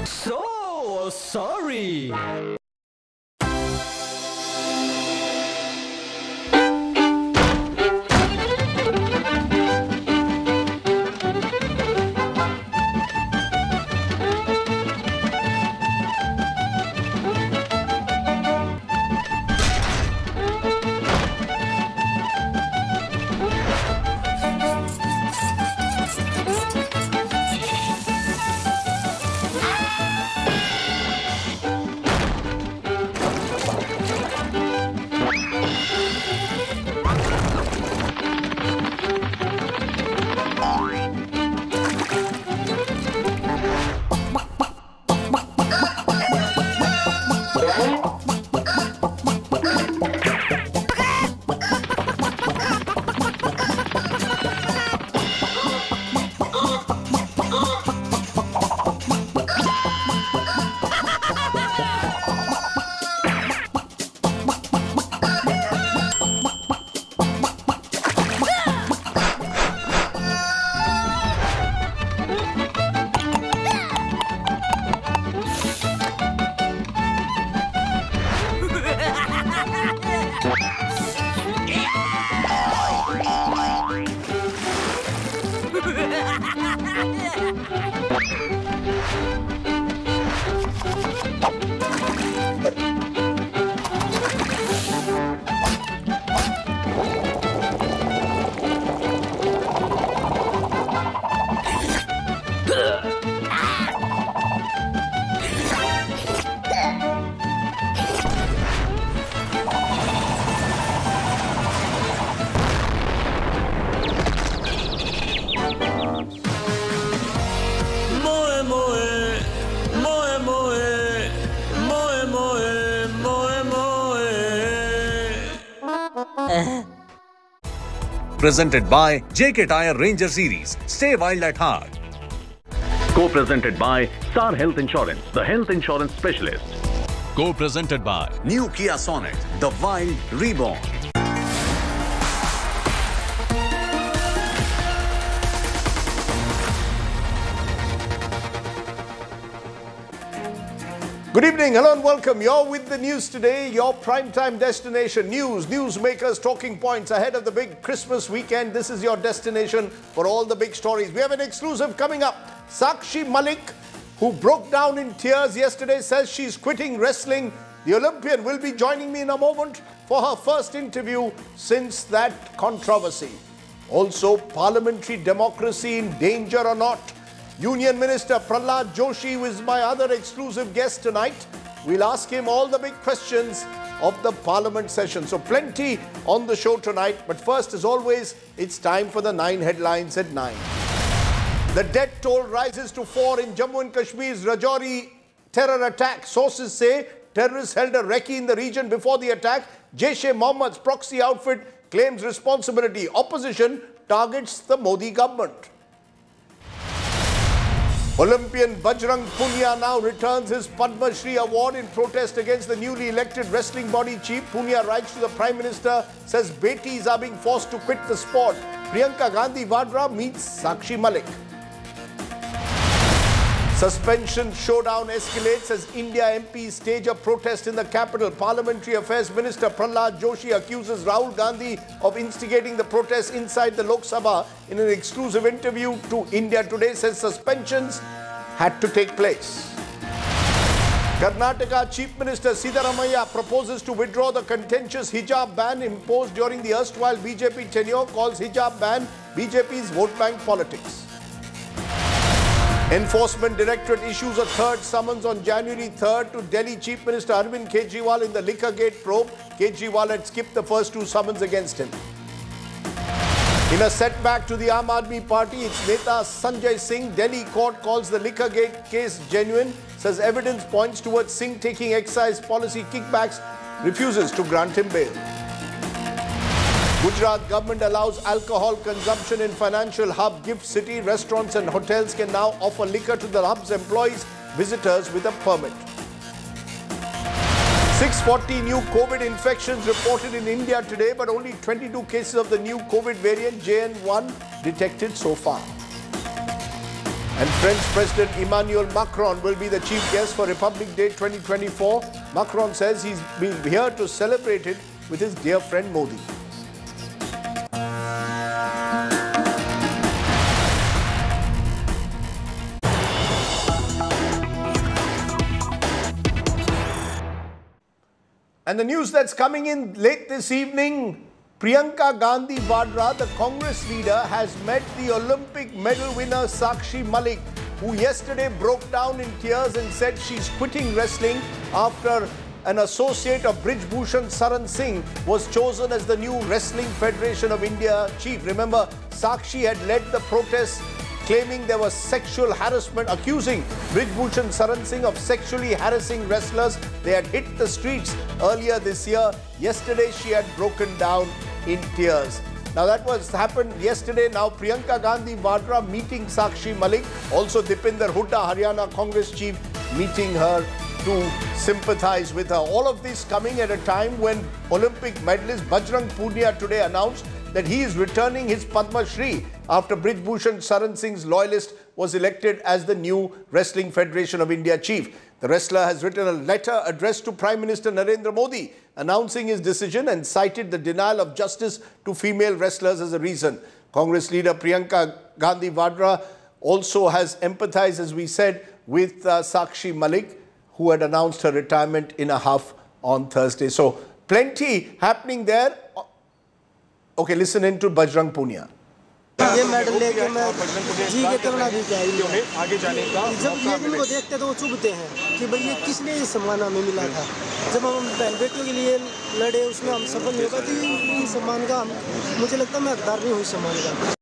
So sorry.
Presented by JK Tyre Ranger Series. Stay wild at heart.
Co-presented by Star Health Insurance, the health insurance specialist.
Co-presented by New Kia Sonet, the Wild Reborn.
Good evening, hello and welcome. You're with the news today, your primetime destination. News, newsmakers, talking points ahead of the big Christmas weekend. This is your destination for all the big stories. We have an exclusive coming up. Sakshi Malik, who broke down in tears yesterday, says she's quitting wrestling. The Olympian will be joining me in a moment for her first interview since that controversy. Also, parliamentary democracy in danger or not? Union Minister Prahlad Joshi is my other exclusive guest tonight. We'll ask him all the big questions of the Parliament session. So plenty on the show tonight. But first, as always, it's time for the 9 headlines at 9. The death toll rises to 4 in Jammu and Kashmir's Rajouri terror attack. Sources say terrorists held a recce in the region before the attack. Jaish-e-Mohammad's proxy outfit claims responsibility. Opposition targets the Modi government. Olympian Bajrang Punia now returns his Padma Shri award in protest against the newly elected wrestling body chief. Punia writes to the Prime Minister, says Betis are being forced to quit the sport. Priyanka Gandhi Vadra meets Sakshi Malik. Suspension showdown escalates as India MPs stage a protest in the capital. Parliamentary Affairs Minister Prahlad Joshi accuses Rahul Gandhi of instigating the protest inside the Lok Sabha. In an exclusive interview to India Today, says suspensions had to take place. Karnataka Chief Minister Siddaramaiah proposes to withdraw the contentious hijab ban imposed during the erstwhile BJP tenure, calls hijab ban BJP's vote bank politics. Enforcement Directorate issues a third summons on January 3rd to Delhi Chief Minister Arvind Kejriwal in the liquor gate probe. Kejriwal had skipped the first two summons against him. In a setback to the Aam Aadmi Party, its Neta Sanjay Singh, Delhi court calls the liquor gate case genuine, says evidence points towards Singh taking excise policy kickbacks, refuses to grant him bail. Gujarat government allows alcohol consumption in financial hub Gift City. Restaurants and hotels can now offer liquor to the hub's employees, visitors with a permit. 640 new COVID infections reported in India today, but only 22 cases of the new COVID variant JN1 detected so far. And French President Emmanuel Macron will be the chief guest for Republic Day 2024. Macron says he's been here to celebrate it with his dear friend Modi. And the news that's coming in late this evening, Priyanka Gandhi Vadra, the Congress leader, has met the Olympic medal winner Sakshi Malik, who yesterday broke down in tears and said she's quitting wrestling after an associate of Brij Bhushan Saran Singh was chosen as the new Wrestling Federation of India chief. Remember, Sakshi had led the protests claiming there was sexual harassment, accusing Brij Bhushan Saran Singh of sexually harassing wrestlers. They had hit the streets earlier this year. Yesterday, she had broken down in tears. Now, that was happened yesterday. Now, Priyanka Gandhi Vadra meeting Sakshi Malik. Also, Dipinder Hooda, Haryana Congress chief, meeting her to sympathize with her. All of this coming at a time when Olympic medalist Bajrang Punia today announced that he is returning his Padma Shri after Brij Bhushan Saran Singh's loyalist was elected as the new Wrestling Federation of India chief. The wrestler has written a letter addressed to Prime Minister Narendra Modi announcing his decision and cited the denial of justice to female wrestlers as a reason. Congress leader Priyanka Gandhi Vadra also has empathized, as we said, with Sakshi Malik, who had announced her retirement in a huff on Thursday. So plenty happening there. Okay, listen in to Bajrang Punia.
ये medal लेके मैं जी के करना भी चाहिए आगे जाने का जब ये दिन को देखते तो वो चुभते हैं कि भाई ये किस लिए सम्मान हमें मिला था जब हम बहन बेटियों के लिए लड़े उसमें हम सफल नहीं हो पाए तो सम्मान का मुझे लगता है मैं हकदार नहीं हूँ सम्मान का.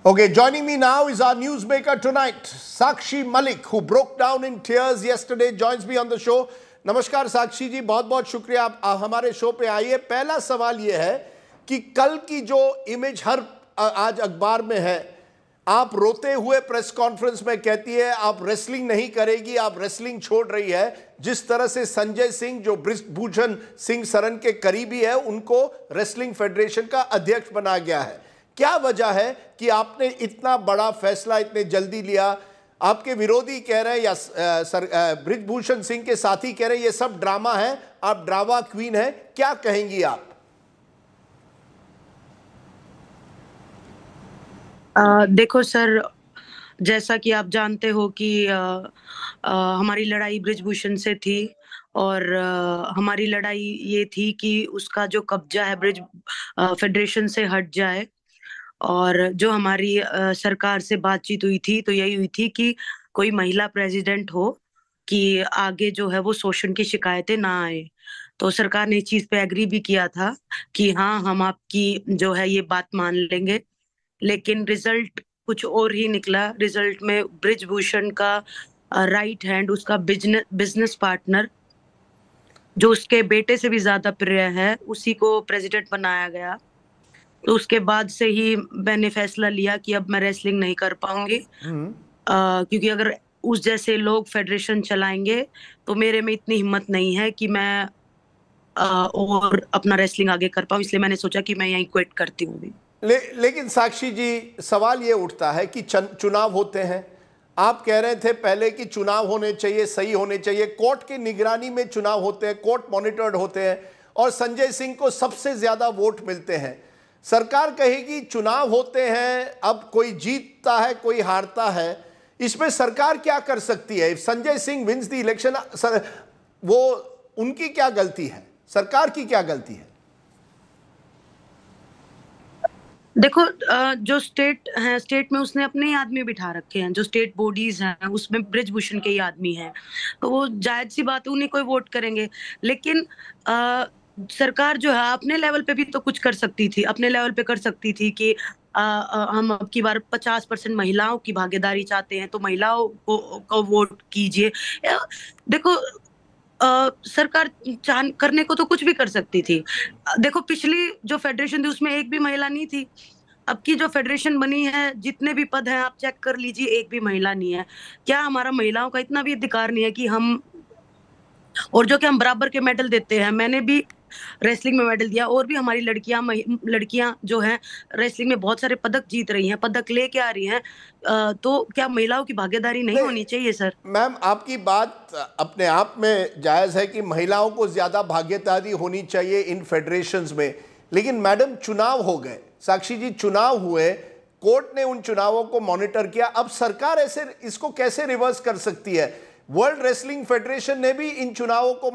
Okay, joining me now is our newsmaker tonight, Sakshi Malik, who broke down in tears yesterday, joins me on the show. नमस्कार साक्षी जी, बहुत बहुत शुक्रिया आप हमारे शो पे आइए. पहला सवाल ये है कि कल की जो इमेज हर आज अखबार में है, आप रोते हुए प्रेस कॉन्फ्रेंस में कहती है आप रेसलिंग नहीं करेगी, आप रेसलिंग छोड़ रही है. जिस तरह से संजय सिंह जो ब्रिज भूषण सिंह सरन के करीबी है उनको रेसलिंग फेडरेशन का अध्यक्ष बनाया गया है. क्या वजह है कि आपने इतना बड़ा फैसला इतने जल्दी लिया? आपके विरोधी कह रहे हैं या ब्रिज भूषण सिंह के साथी कह रहे हैं ये सब ड्रामा है, आप ड्रामा क्वीन हैं, क्या कहेंगी आप?
देखो सर, जैसा कि आप जानते हो कि हमारी लड़ाई ब्रिजभूषण से थी और हमारी लड़ाई ये थी कि उसका जो कब्जा है ब्रिज फेडरेशन से हट जाए. और जो हमारी सरकार से बातचीत हुई थी तो यही हुई थी कि कोई महिला प्रेसिडेंट हो कि आगे जो है वो शोषण की शिकायतें ना आए. तो सरकार ने इस चीज पे एग्री भी किया था कि हाँ हम आपकी जो है ये बात मान लेंगे. लेकिन रिजल्ट कुछ और ही निकला. रिजल्ट में ब्रिजभूषण का राइट हैंड, उसका बिजनेस पार्टनर, जो उसके बेटे से भी ज्यादा प्रिय है, उसी को प्रेसिडेंट बनाया गया। तो उसके बाद से ही मैंने फैसला लिया कि अब मैं रेसलिंग नहीं कर पाऊंगी, क्योंकि अगर उस जैसे लोग फेडरेशन चलाएंगे तो मेरे में इतनी हिम्मत नहीं है कि मैं और अपना रेसलिंग आगे कर पाऊं। इसलिए मैंने सोचा कि मैं यहीं क्विट करती हूँ।
लेकिन साक्षी जी, सवाल ये उठता है कि चुनाव होते हैं, आप कह रहे थे पहले कि चुनाव होने चाहिए, सही होने चाहिए, कोर्ट की निगरानी में चुनाव होते हैं, कोर्ट मॉनिटर्ड होते हैं, और संजय सिंह को सबसे ज्यादा वोट मिलते हैं। सरकार कहेगी चुनाव होते हैं, अब कोई जीतता है कोई हारता है, इसमें सरकार क्या कर सकती है? Sanjay Singh wins the election, वो उनकी क्या गलती है, सरकार की क्या गलती है?
देखो, जो स्टेट है, स्टेट में उसने अपने ही आदमी बिठा रखे हैं, जो स्टेट बॉडीज हैं उसमें ब्रिजभूषण के ही आदमी हैं, तो वो जायज सी बात है, उन्हीं को वोट करेंगे। लेकिन सरकार जो है अपने लेवल पे भी तो कुछ कर सकती थी, अपने लेवल पे कर सकती थी कि हम अब की बार 50% महिलाओं की भागीदारी चाहते हैं, तो महिलाओं को वोट कीजिए। देखो, सरकार करने को तो कुछ भी कर सकती थी। देखो, पिछली जो फेडरेशन थी उसमें एक भी महिला नहीं थी। अब की जो फेडरेशन बनी है, जितने भी पद हैं आप चेक कर लीजिए, एक भी महिला नहीं है। क्या हमारा महिलाओं का इतना भी अधिकार नहीं है कि हम, और जो कि हम बराबर के मेडल देते हैं, मैंने भी रेसलिंग में मेडल दिया, और भी हमारी लड़कियां जो हैं रेसलिंग में बहुत सारे पदक जीत रही हैं, पदक लेके आ रही हैं, तो क्या महिलाओं की भागीदारी नहीं होनी चाहिए? सर
मैम, आपकी बात अपने आप में जायज है कि महिलाओं को ज्यादा भागीदारी होनी चाहिए इन फेडरेशंस में, लेकिन मैडम चुनाव हो गए, साक्षी जी तजुर्बे हुए, कोर्ट ने उन चुनावों को मॉनिटर किया, अब सरकार ऐसे इसको कैसे रिवर्स कर सकती है? वर्ल्ड रेसलिंग फेडरेशन ने भी इन चुनावों को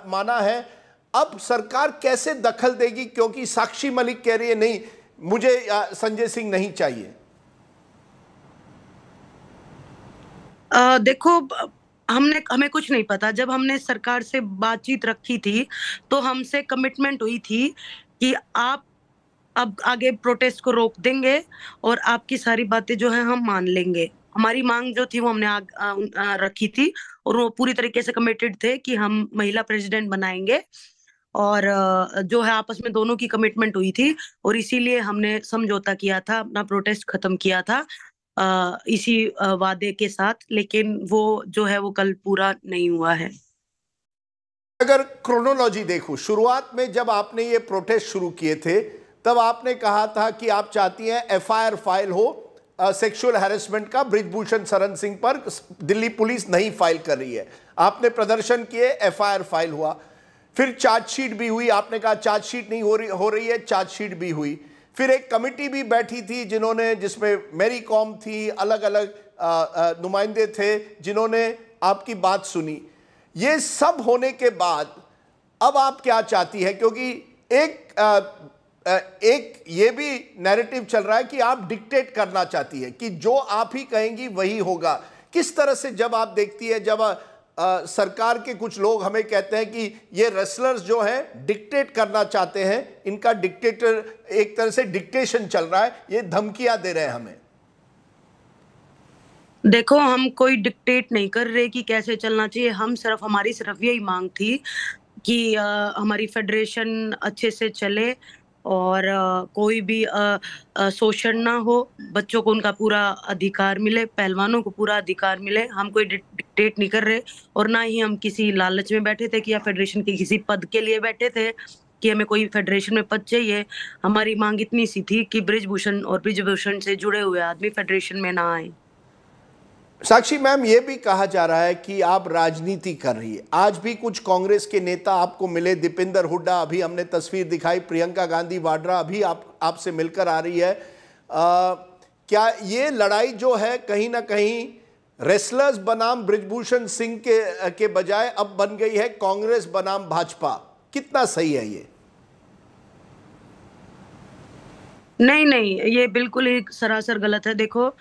माना है, अब सरकार कैसे दखल देगी? क्योंकि साक्षी मलिक कह रही है नहीं, मुझे संजय सिंह नहीं चाहिए।
देखो, हमें कुछ नहीं पता। जब हमने सरकार से बातचीत रखी थी तो हमसे कमिटमेंट हुई थी कि आप अब आगे प्रोटेस्ट को रोक देंगे और आपकी सारी बातें जो है हम मान लेंगे। हमारी मांग जो थी वो हमने रखी थी, और वो पूरी तरीके से कमिटेड थे कि हम महिला प्रेसिडेंट बनाएंगे, और जो है आपस में दोनों की कमिटमेंट हुई थी, और इसीलिए हमने समझौता किया था, अपना प्रोटेस्ट खत्म किया था इसी वादे के साथ। लेकिन वो जो है वो कल पूरा नहीं हुआ है।
अगर क्रोनोलॉजी देखूं, शुरुआत में जब आपने ये प्रोटेस्ट शुरू किए थे तब आपने कहा था कि आप चाहती हैं एफआईआर फाइल हो सेक्सुअल हैरेसमेंट का ब्रिजभूषण शरण सिंह पर, दिल्ली पुलिस नहीं फाइल कर रही है। आपने प्रदर्शन किए, एफआईआर फाइल हुआ, फिर चार्जशीट भी हुई, आपने कहा चार्जशीट नहीं हो रही है, चार्जशीट भी हुई, फिर एक कमेटी भी बैठी थी जिसमें मैरी कॉम थी, अलग अलग नुमाइंदे थे जिन्होंने आपकी बात सुनी। ये सब होने के बाद अब आप क्या चाहती है? क्योंकि एक ये भी नैरेटिव चल रहा है कि आप डिक्टेट करना चाहती है कि जो आप ही कहेंगी वही होगा। किस तरह से जब आप देखती है, जब सरकार के कुछ लोग हमें कहते हैं कि ये रेसलर्स जो हैं डिक्टेट करना चाहते हैं, इनका डिक्टेटर एक तरह से डिक्टेशन चल रहा है, ये धमकियां दे रहे हैं हमें।
देखो, हम कोई डिक्टेट नहीं कर रहे कि कैसे चलना चाहिए। हमारी सिर्फ यही मांग थी कि हमारी फेडरेशन अच्छे से चले और कोई भी शोषण ना हो, बच्चों को उनका पूरा अधिकार मिले, पहलवानों को पूरा अधिकार मिले। हम कोई डिक्टेट नहीं कर रहे, और ना ही हम किसी लालच में बैठे थे कि या फेडरेशन के किसी पद के लिए बैठे थे कि हमें कोई फेडरेशन में पद चाहिए। हमारी मांग इतनी सी थी कि ब्रिजभूषण से जुड़े हुए आदमी फेडरेशन में ना आए।
साक्षी मैम, ये भी कहा जा रहा है कि आप राजनीति कर रही है। आज भी कुछ कांग्रेस के नेता आपको मिले, दीपेंद्र हुड्डा, अभी हमने तस्वीर दिखाई, प्रियंका गांधी वाड्रा अभी आपसे मिलकर आ रही है। क्या ये लड़ाई जो है कहीं ना कहीं रेसलर्स बनाम ब्रिजभूषण सिंह के बजाय अब बन गई है कांग्रेस बनाम भाजपा? कितना सही है ये?
नहीं, ये बिल्कुल ही सरासर गलत है। देखो,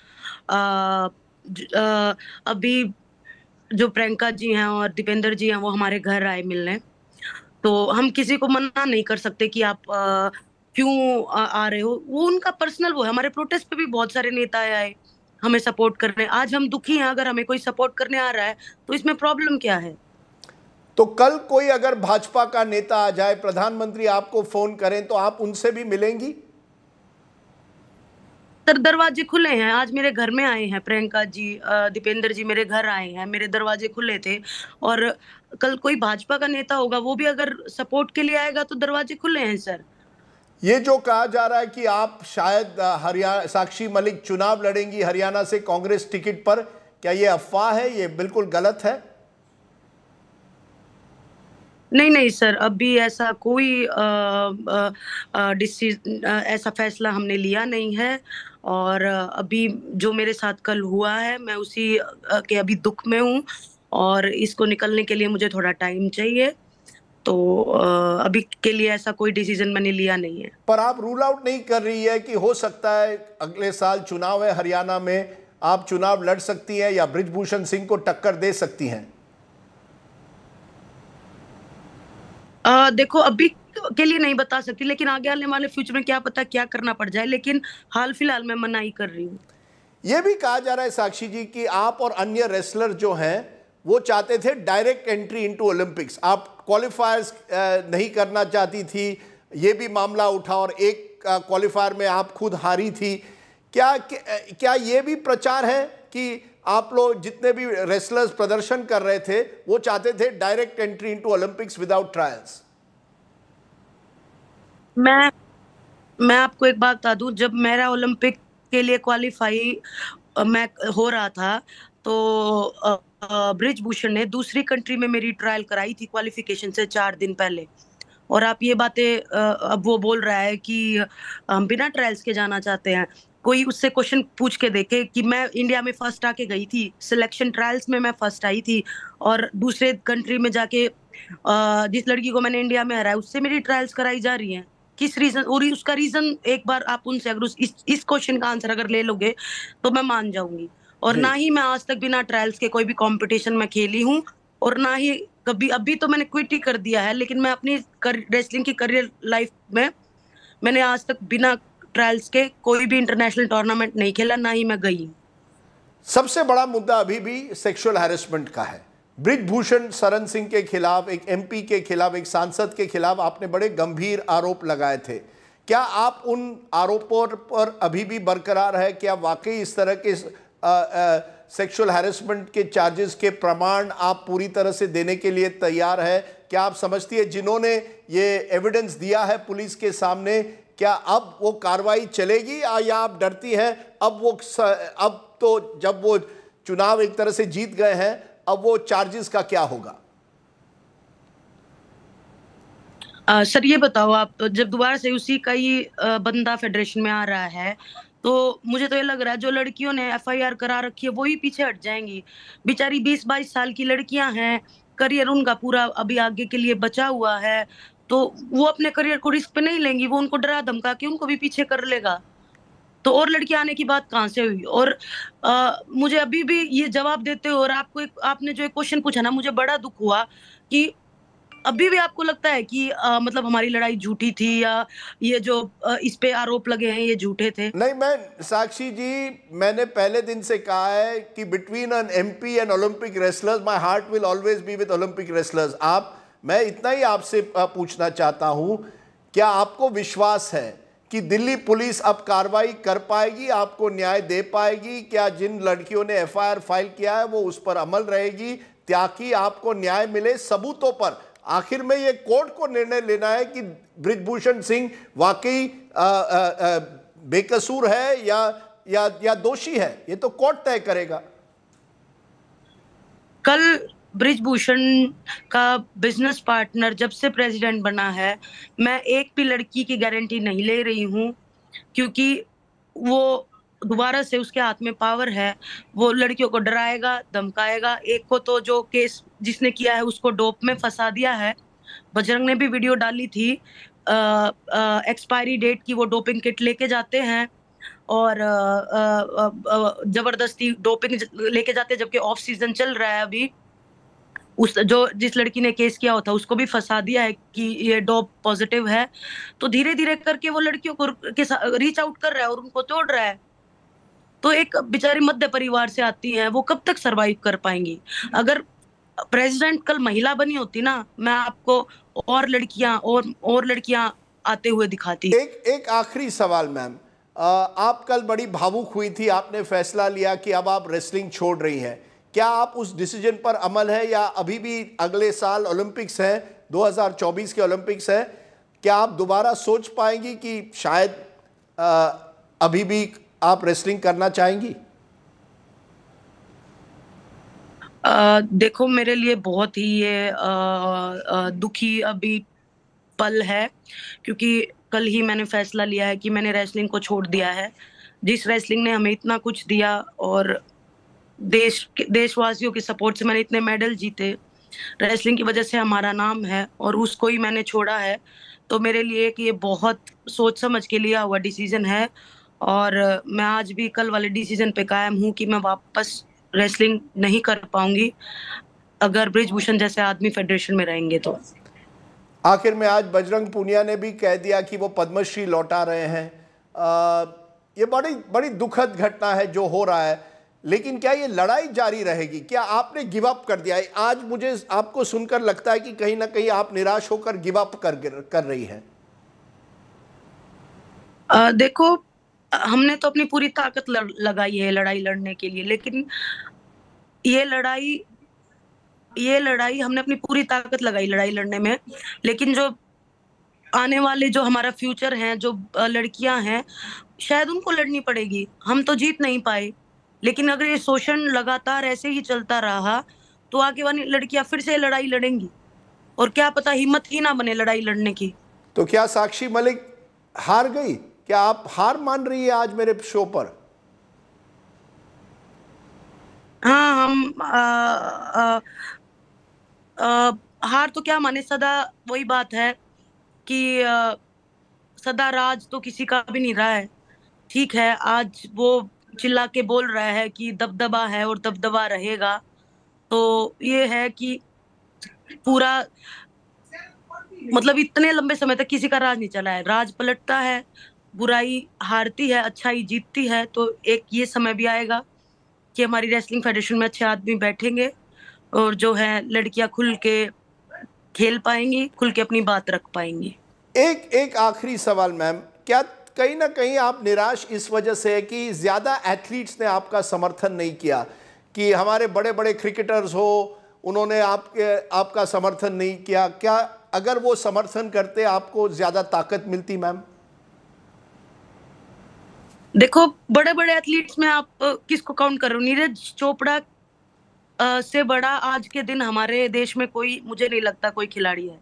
अभी जो प्रियंका जी हैं और दीपेंद्र जी हैं वो हमारे घर आए मिलने, तो हम किसी को मना नहीं कर सकते कि आप क्यों आ रहे हो, वो उनका पर्सनल वो है। हमारे प्रोटेस्ट पे भी बहुत सारे नेता आए, हमें सपोर्ट कर रहे हैं। आज हम दुखी हैं, अगर हमें कोई सपोर्ट करने आ रहा है तो इसमें प्रॉब्लम क्या है?
तो कल कोई अगर भाजपा का नेता आ जाए, प्रधानमंत्री आपको फोन करें, तो आप उनसे भी मिलेंगी?
सर दरवाजे खुले हैं, आज मेरे घर में आए हैं प्रियंका जी, दीपेंद्र जी मेरे घर आए हैं, मेरे दरवाजे खुले थे। और कल कोई भाजपा का नेता होगा, वो भी अगर सपोर्ट के लिए आएगा तो दरवाजे खुले हैं सर।
ये जो कहा जा रहा है कि आप शायद हरियाणा, साक्षी मलिक चुनाव लड़ेंगी हरियाणा से कांग्रेस टिकट पर, क्या ये अफवाह है? ये बिल्कुल गलत है?
नहीं सर, अभी ऐसा कोई ऐसा फैसला हमने लिया नहीं है। और अभी जो मेरे साथ कल हुआ है, मैं उसी के अभी दुख में हूँ और इसको निकलने के लिए मुझे थोड़ा टाइम चाहिए। तो अभी के लिए ऐसा कोई डिसीजन मैंने लिया नहीं है।
पर आप रूल आउट नहीं कर रही है कि हो सकता है अगले साल चुनाव है हरियाणा में, आप चुनाव लड़ सकती हैं या बृजभूषण सिंह को टक्कर दे सकती हैं?
देखो अभी के लिए नहीं बता सकती, लेकिन आगे आने वाले फ्यूचर में क्या पता क्या करना पड़ जाए, लेकिन हाल फिलहाल मैं मनाही कर रही हूँ।
यह भी कहा जा रहा है साक्षी जी कि आप और अन्य रेसलर जो हैं वो चाहते थे डायरेक्ट एंट्री इनटू ओलंपिक्स, आप क्वालिफायर्स नहीं करना चाहती थी, ये भी मामला उठा और एक क्वालिफायर में आप खुद हारी थी। क्या ये भी प्रचार है कि आप लोग जितने भी रेसलर्स प्रदर्शन कर रहे थे वो चाहते थे direct entry into Olympics without trials?
मैं आपको एक बात बता दूं, जब मेरा ओलंपिक के लिए क्वालिफाई मैं हो रहा था तो बृजभूषण ने दूसरी कंट्री में मेरी ट्रायल कराई थी क्वालिफिकेशन से 4 दिन पहले। और आप ये बातें अब वो बोल रहा है कि हम बिना ट्रायल्स के जाना चाहते हैं। कोई उससे क्वेश्चन पूछ के देखे कि मैं इंडिया में फर्स्ट आके गई थी, सिलेक्शन ट्रायल्स में मैं फर्स्ट आई थी, और दूसरे कंट्री में जाके जिस लड़की को मैंने इंडिया में हराया उससे मेरी ट्रायल्स कराई जा रही हैं। किस रीजन? और उसका रीजन एक बार आप उनसे अगर इस क्वेश्चन का आंसर अगर ले लोगे तो मैं मान जाऊंगी। और ना ही मैं आज तक बिना ट्रायल्स के कोई भी कंपटीशन में खेली हूँ, और ना ही कभी, अभी तो मैंने क्विट ही कर दिया है, लेकिन मैं अपनी रेसलिंग की करियर लाइफ में मैंने आज तक बिना ट्रायल्स के कोई भी इंटरनेशनल टूर्नामेंट नहीं खेला, ना ही मैं गई।
सबसे बड़ा मुद्दा अभी भी सेक्सुअल हैरेसमेंट का है। बृजभूषण शरण सिंह के खिलाफ, एक एमपी के खिलाफ, एक सांसद के खिलाफ आपने बड़े गंभीर आरोप लगाए थे। क्या आप उन आरोपों पर अभी भी बरकरार है? क्या वाकई इस तरह के सेक्सुअल हैरेसमेंट के चार्जेस के प्रमाण आप पूरी तरह से देने के लिए तैयार है? क्या आप समझती है जिन्होंने ये एविडेंस दिया है पुलिस के सामने, क्या अब वो कार्रवाई चलेगी या आप डरती हैं अब तो जब वो चुनाव एक तरह से जीत गए हैं, अब वो चार्जेस का क्या होगा?
सर ये बताओ, आप जब दोबारा से उसी का ही बंदा फेडरेशन में आ रहा है तो मुझे तो ये लग रहा है जो लड़कियों ने एफआईआर करा रखी है वो ही पीछे हट जाएंगी। बेचारी 20-22 साल की लड़कियां हैं, करियर उनका पूरा अभी आगे के लिए बचा हुआ है, तो वो अपने करियर को रिस्क पे नहीं लेंगी, वो उनको डरा धमका के उनको भी पीछे कर लेगा। तो और लड़की आने की बात कहाँ से हुई? और मुझे अभी भी ये जवाब देते हो, और आपने जो एक क्वेश्चन पूछा ना, मुझे बड़ा दुख हुआ कि अभी भी आपको लगता है कि मतलब हमारी लड़ाई झूठी थी या ये जो इस पे आरोप लगे हैं ये झूठे थे?
नहीं, मैं साक्षी जी, मैंने पहले दिन से कहा है कि between an MP and Olympic wrestlers my heart will always be with Olympic wrestlers. मैं इतना ही आपसे पूछना चाहता हूं, क्या आपको विश्वास है कि दिल्ली पुलिस अब कार्रवाई कर पाएगी, आपको न्याय दे पाएगी? क्या जिन लड़कियों ने एफआईआर फाइल किया है वो उस पर अमल रहेगी ताकि आपको न्याय मिले सबूतों पर? आखिर में ये कोर्ट को निर्णय लेना है कि बृजभूषण सिंह वाकई बेकसूर है या दोषी है, ये तो कोर्ट तय करेगा।
कल बृजभूषण का बिजनेस पार्टनर जब से प्रेसिडेंट बना है, मैं एक भी लड़की की गारंटी नहीं ले रही हूँ, क्योंकि वो दोबारा से उसके हाथ में पावर है, वो लड़कियों को डराएगा, धमकाएगा। एक को तो जो केस जिसने किया है उसको डोप में फंसा दिया है। बजरंग ने भी वीडियो डाली थी, एक्सपायरी डेट की वो डोपिंग किट लेके जाते हैं और जबरदस्ती डोपिंग लेके जाते, जबकि ऑफ सीजन चल रहा है अभी। जिस लड़की ने केस किया होता उसको भी फंसा दिया है कि ये डोप पॉजिटिव है। तो धीरे धीरे करके वो लड़कियों को रीच आउट कर रहा है और उनको तोड़ रहा है। तो एक बेचारी मध्य परिवार से आती है, वो कब तक सरवाइव कर पाएंगी? अगर प्रेसिडेंट कल महिला बनी होती ना, मैं आपको और लड़कियां आते हुए दिखाती।
एक आखिरी सवाल मैम, आप कल बड़ी भावुक हुई थी, आपने फैसला लिया कि अब आप रेसलिंग छोड़ रही हैं। क्या आप उस डिसीजन पर अमल है या अभी भी अगले साल ओलंपिक्स हैं, 2024 के ओलंपिक्स हैं, क्या आप दोबारा सोच पाएंगी कि शायद अभी भी आप रेसलिंग करना चाहेंगी?
देखो, मेरे लिए बहुत ही ये दुखी अभी पल है, क्योंकि कल ही मैंने फैसला लिया है कि मैंने रेसलिंग को छोड़ दिया है। जिस रेसलिंग ने हमें इतना कुछ दिया और देशवासियों के सपोर्ट से मैंने इतने मेडल जीते, रेसलिंग की वजह से हमारा नाम है, और उसको ही मैंने छोड़ा है। तो मेरे लिए कि ये बहुत सोच समझ के लिया हुआ डिसीजन है, और मैं आज भी कल वाले डिसीजन पे कायम हूँ कि मैं वापस रेसलिंग नहीं कर पाऊंगी अगर ब्रिजभूषण जैसे आदमी फेडरेशन में रहेंगे तो।
आखिर में आज बजरंग पूनिया ने भी कह दिया कि वो पद्मश्री लौटा रहे हैं। ये बड़ी दुखद घटना है जो हो रहा है, लेकिन क्या ये लड़ाई जारी रहेगी? क्या आपने गिव अप कर दिया है? आज मुझे आपको सुनकर लगता है कि कहीं ना कहीं आप निराश होकर गिव अप कर रही हैं।
देखो, हमने तो अपनी पूरी ताकत लगाई है लड़ाई लड़ने के लिए, लेकिन ये लड़ाई हमने अपनी पूरी ताकत लगाई लड़ाई लड़ने में, लेकिन जो आने वाले जो हमारा फ्यूचर है, जो लड़कियां हैं, शायद उनको लड़नी पड़ेगी। हम तो जीत नहीं पाए, लेकिन अगर ये शोषण लगातार ऐसे ही चलता रहा तो आगे वाली लड़कियां फिर से लड़ाई लड़ेंगी, और क्या पता हिम्मत ही ना बने लड़ाई लड़ने की। तो
क्या साक्षी मलिक हार गई? क्या आप हार मान रही है आज मेरे शो पर?
हाँ, हम हार तो क्या माने, सदा वही बात है कि सदा राज तो किसी का भी नहीं रहा है। ठीक है, आज वो चिल्ला के बोल रहा है कि दबदबा है और दबदबा रहेगा, तो ये है कि पूरा मतलब इतने लंबे समय तक किसी का राज नहीं चला है। राज पलटता है, बुराई हारती है, अच्छाई जीतती है। तो एक ये समय भी आएगा कि हमारी रेसलिंग फेडरेशन में अच्छे आदमी बैठेंगे, और जो है लड़कियां खुल के खेल पाएंगी, खुल के अपनी बात रख पाएंगी।
एक आखिरी सवाल मैम, क्या कहीं ना कहीं आप निराश इस वजह से है कि ज्यादा एथलीट्स ने आपका समर्थन नहीं किया? कि हमारे बड़े बड़े क्रिकेटर्स हो, उन्होंने आपका समर्थन नहीं किया। क्या अगर वो समर्थन करते आपको ज्यादा ताकत मिलती मैम?
देखो, बड़े बड़े एथलीट्स में आप किसको काउंट कर रहे हो? नीरज चोपड़ा से बड़ा आज के दिन हमारे देश में कोई, मुझे नहीं लगता कोई खिलाड़ी है।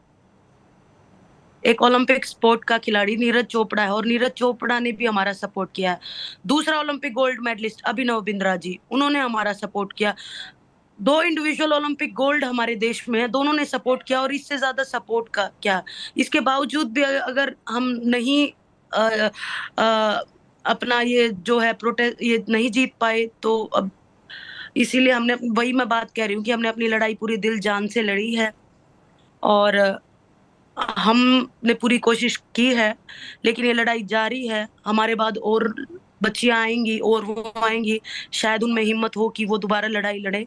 एक ओलंपिक स्पोर्ट का खिलाड़ी नीरज चोपड़ा है, और नीरज चोपड़ा ने भी हमारा सपोर्ट किया है। दूसरा Olympic gold medallist Abhinav Bindra ji, उन्होंने हमारा सपोर्ट किया। 2 इंडिविजुअल ओलंपिक गोल्ड हमारे देश में है, दोनों ने सपोर्ट किया, और इससे ज्यादा सपोर्ट का क्या? इसके बावजूद भी अगर हम नहीं अपना ये जो है प्रोटेस्ट ये नहीं जीत पाए, तो अब इसीलिए हमने, वही मैं बात कह रही हूँ कि हमने अपनी लड़ाई पूरी दिल जान से लड़ी है, और हमने पूरी कोशिश की है, लेकिन ये लड़ाई जारी है। हमारे बाद और बच्चियां आएंगी और वो आएंगी, शायद उनमें हिम्मत हो कि वो दोबारा लड़ाई लड़े।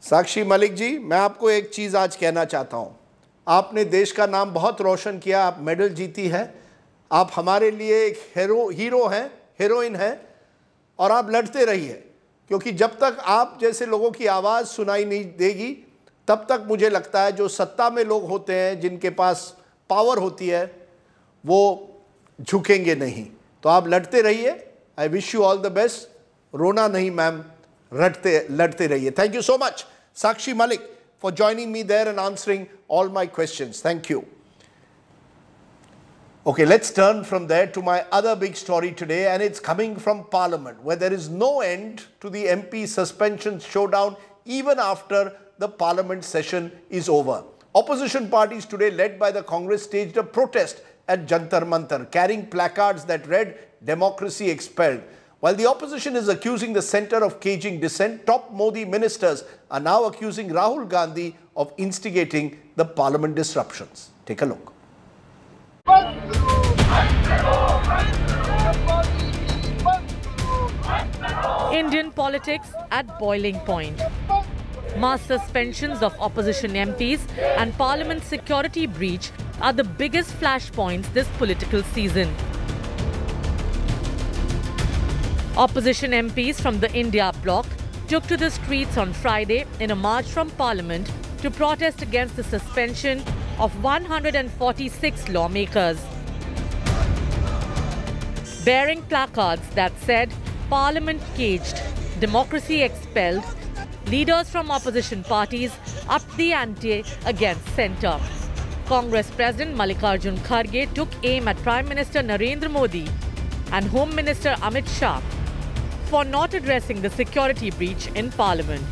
साक्षी मलिक जी, मैं आपको एक चीज़ आज कहना चाहता हूँ। आपने देश का नाम बहुत रोशन किया, आप मेडल जीती है, आप हमारे लिए एक हीरो हैं, हीरोइन हैं, और आप लड़ते रहिए, क्योंकि जब तक आप जैसे लोगों की आवाज़ सुनाई नहीं देगी, तब तक मुझे लगता है जो सत्ता में लोग होते हैं, जिनके पास पावर होती है, वो झुकेंगे नहीं। तो आप लड़ते रहिए। I wish you all the best. रोना नहीं मैम, लड़ते रहिए। Thank you so much Sakshi Malik for joining me there and answering all my questions. Thank you. Okay, let's turn from there to my other big story today, and it's coming from Parliament, where there is no end to the MP suspension showdown even after the Parliament session is over. Opposition parties today, led by the Congress, staged a protest at Jantar Mantar, carrying placards that read "Democracy expelled." While the opposition is accusing the centre of caging dissent, top Modi ministers are now accusing Rahul Gandhi of instigating the Parliament disruptions. Take a look.
Indian politics at boiling point. Mass suspensions of opposition MPs and Parliament security breach are the biggest flashpoints this political season. Opposition MPs from the India bloc took to the streets on Friday in a march from Parliament to protest against the suspension of 146 lawmakers. Bearing placards that said, "Parliament caged, democracy expelled," leaders from opposition parties upped the ante against centre. Congress President Mallikarjun Kharge took aim at Prime Minister Narendra Modi and Home Minister Amidst for not addressing the security breach in Parliament.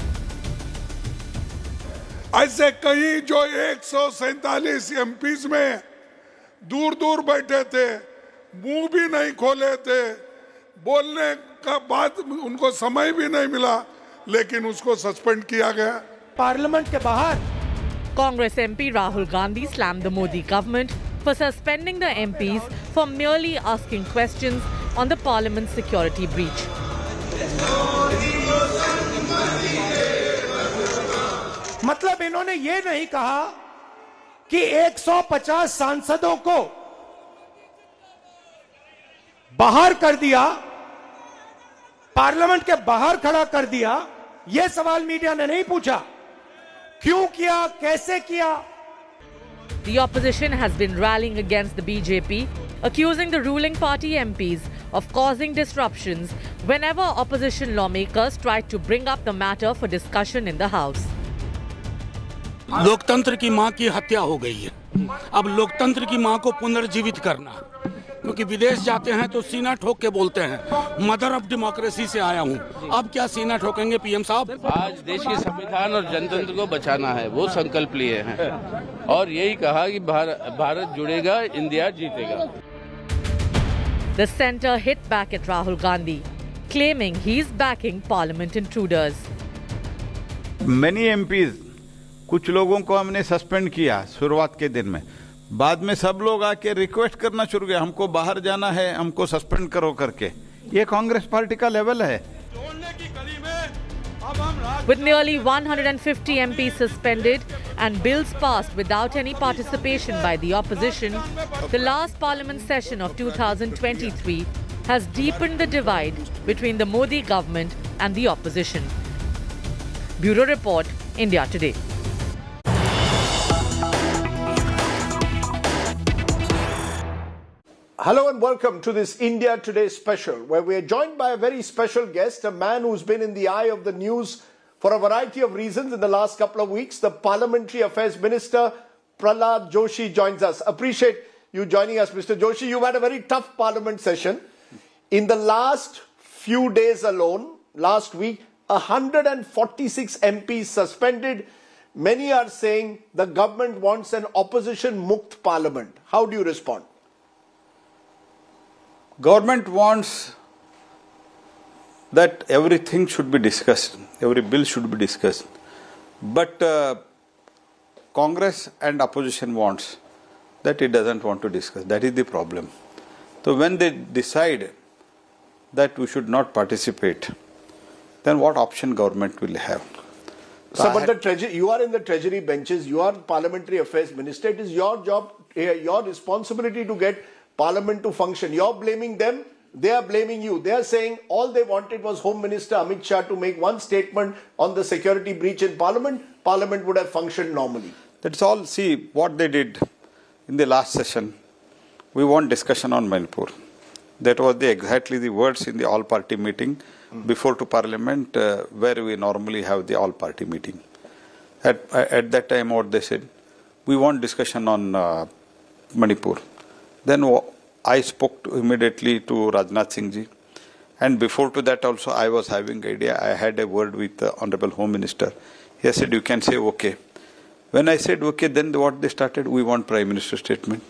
ऐसे कई जो 147 MPs में दूर दूर बैठे थे, मुंह भी नहीं खोले थे, बोलने का बात उनको समय भी नहीं मिला, लेकिन उसको सस्पेंड किया गया।
पार्लियामेंट के बाहर
Congress MP Rahul Gandhi slammed the Modi government for suspending the MPs for merely asking questions on the Parliament security breach.
मतलब इन्होंने ये नहीं कहा कि 150 सांसदों को बाहर कर दिया, पार्लियामेंट के बाहर खड़ा कर दिया। यह सवाल मीडिया ने नहीं पूछा, क्यों किया, कैसे किया।
The opposition has been rallying against the BJP, accusing the ruling party MPs of causing disruptions whenever opposition lawmakers tried to bring up the matter for discussion in the House.
लोकतंत्र की मां की हत्या हो गई है। अब लोकतंत्र की मां को पुनर्जीवित करना, क्योंकि विदेश जाते हैं तो सीना ठोक के बोलते हैं मदर ऑफ डेमोक्रेसी से आया हूं। अब क्या सीना ठोकेंगे पीएम साहब?
आज देश के संविधान और जनतंत्र को बचाना है, वो संकल्प लिए हैं और यही कहा कि भारत जुड़ेगा, इंडिया जीतेगा।
The centre hit back at Rahul Gandhi, claiming he's backing parliament intruders.
Many MPs, कुछ लोगों को हमने सस्पेंड किया शुरुआत के दिन में, बाद में सब लोग आके रिक्वेस्ट करना शुरू किया, हमको बाहर जाना है, हमको सस्पेंड करो करके। ये कांग्रेस पार्टी का लेवल है।
With nearly 150 MPs suspended and bills passed without any participation by the opposition, the last parliament session of 2023 has deepened the divide between the Modi government and the opposition. Bureau Report, India Today.
Hello and welcome to this India Today special, where we are joined by a very special guest, a man who's been in the eye of the news for a variety of reasons in the last couple of weeks. The Parliamentary Affairs Minister, Prahlad Joshi, joins us. Appreciate you joining us, Mr. Joshi. You've had a very tough Parliament session. In the last few days alone, last week, 146 MPs suspended. Many are saying the government wants an opposition-mukt parliament. How do you respond?
Government wants that everything should be discussed, every bill should be discussed. But Congress and opposition wants that it doesn't want to discuss. That is the problem. So when they decide that we should not participate, then what option government will have?
So, but the treasury, you are in the treasury benches, you are Parliamentary Affairs Minister. It is your job, your responsibility to get Parliament to function. You're blaming them, they are blaming you. They are saying all they wanted was Home Minister Amit Shah to make one statement on the security breach in Parliament. Parliament would have functioned normally.
That's all. See what they did in the last session. We want discussion on Manipur. That was exactly the words in the all-party meeting before to Parliament, where we normally have the all-party meeting. At that time, what they said, we want discussion on Manipur. Then I spoke immediately to Rajnath Singh ji, and before to that also I was having idea. I had a word with the Honorable Home Minister. He said, you can say okay. When I said okay, then what they started, we want Prime Minister statement.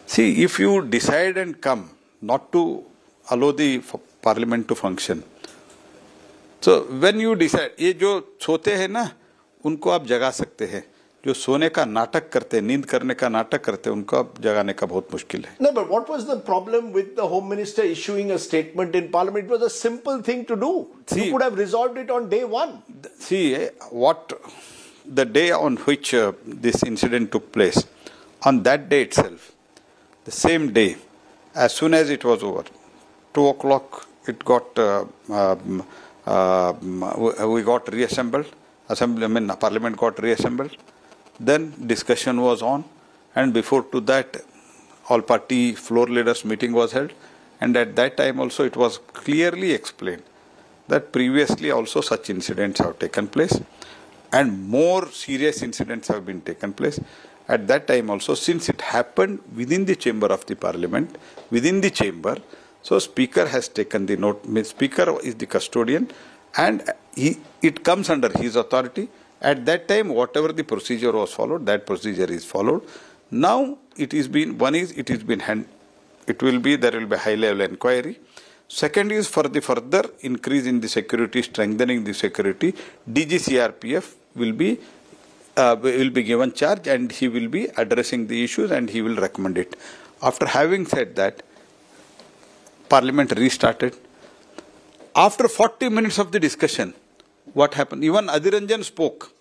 See, if you decide and come not to allow the Parliament to function, so when you decide, ये जो सोते हैं ना, उनको आप जगा सकते हैं. जो सोने का नाटक करते, नींद करने का नाटक करते, उनको अब जगाने का बहुत मुश्किल है.
No, but what was the problem with the Home Minister issuing a statement in Parliament? It was a simple thing to do. You could have resolved it on day one.
See, the day on which this incident took place, on that day itself, the same day, as soon as it was over, 2 o'clock, it got we got reassembled. Parliament got reassembled. Then discussion was on, and before to that, all-party floor leaders meeting was held, and at that time also it was clearly explained that previously also such incidents have taken place, and more serious incidents have been taken place. At that time also, since it happened within the chamber of the Parliament, within the chamber, so Speaker has taken the note. Speaker is the custodian, and it comes under his authority. At that time, whatever the procedure was followed, that procedure is followed. Now it is been, one is it is been there will be high level inquiry. Second is for the further increase in the security, strengthening the security, DGCRPF will be given charge, and he will be addressing the issues and he will recommend it. After having said that, Parliament restarted. After 40 minutes of the discussion, what happened? Even Adhiranjan spoke.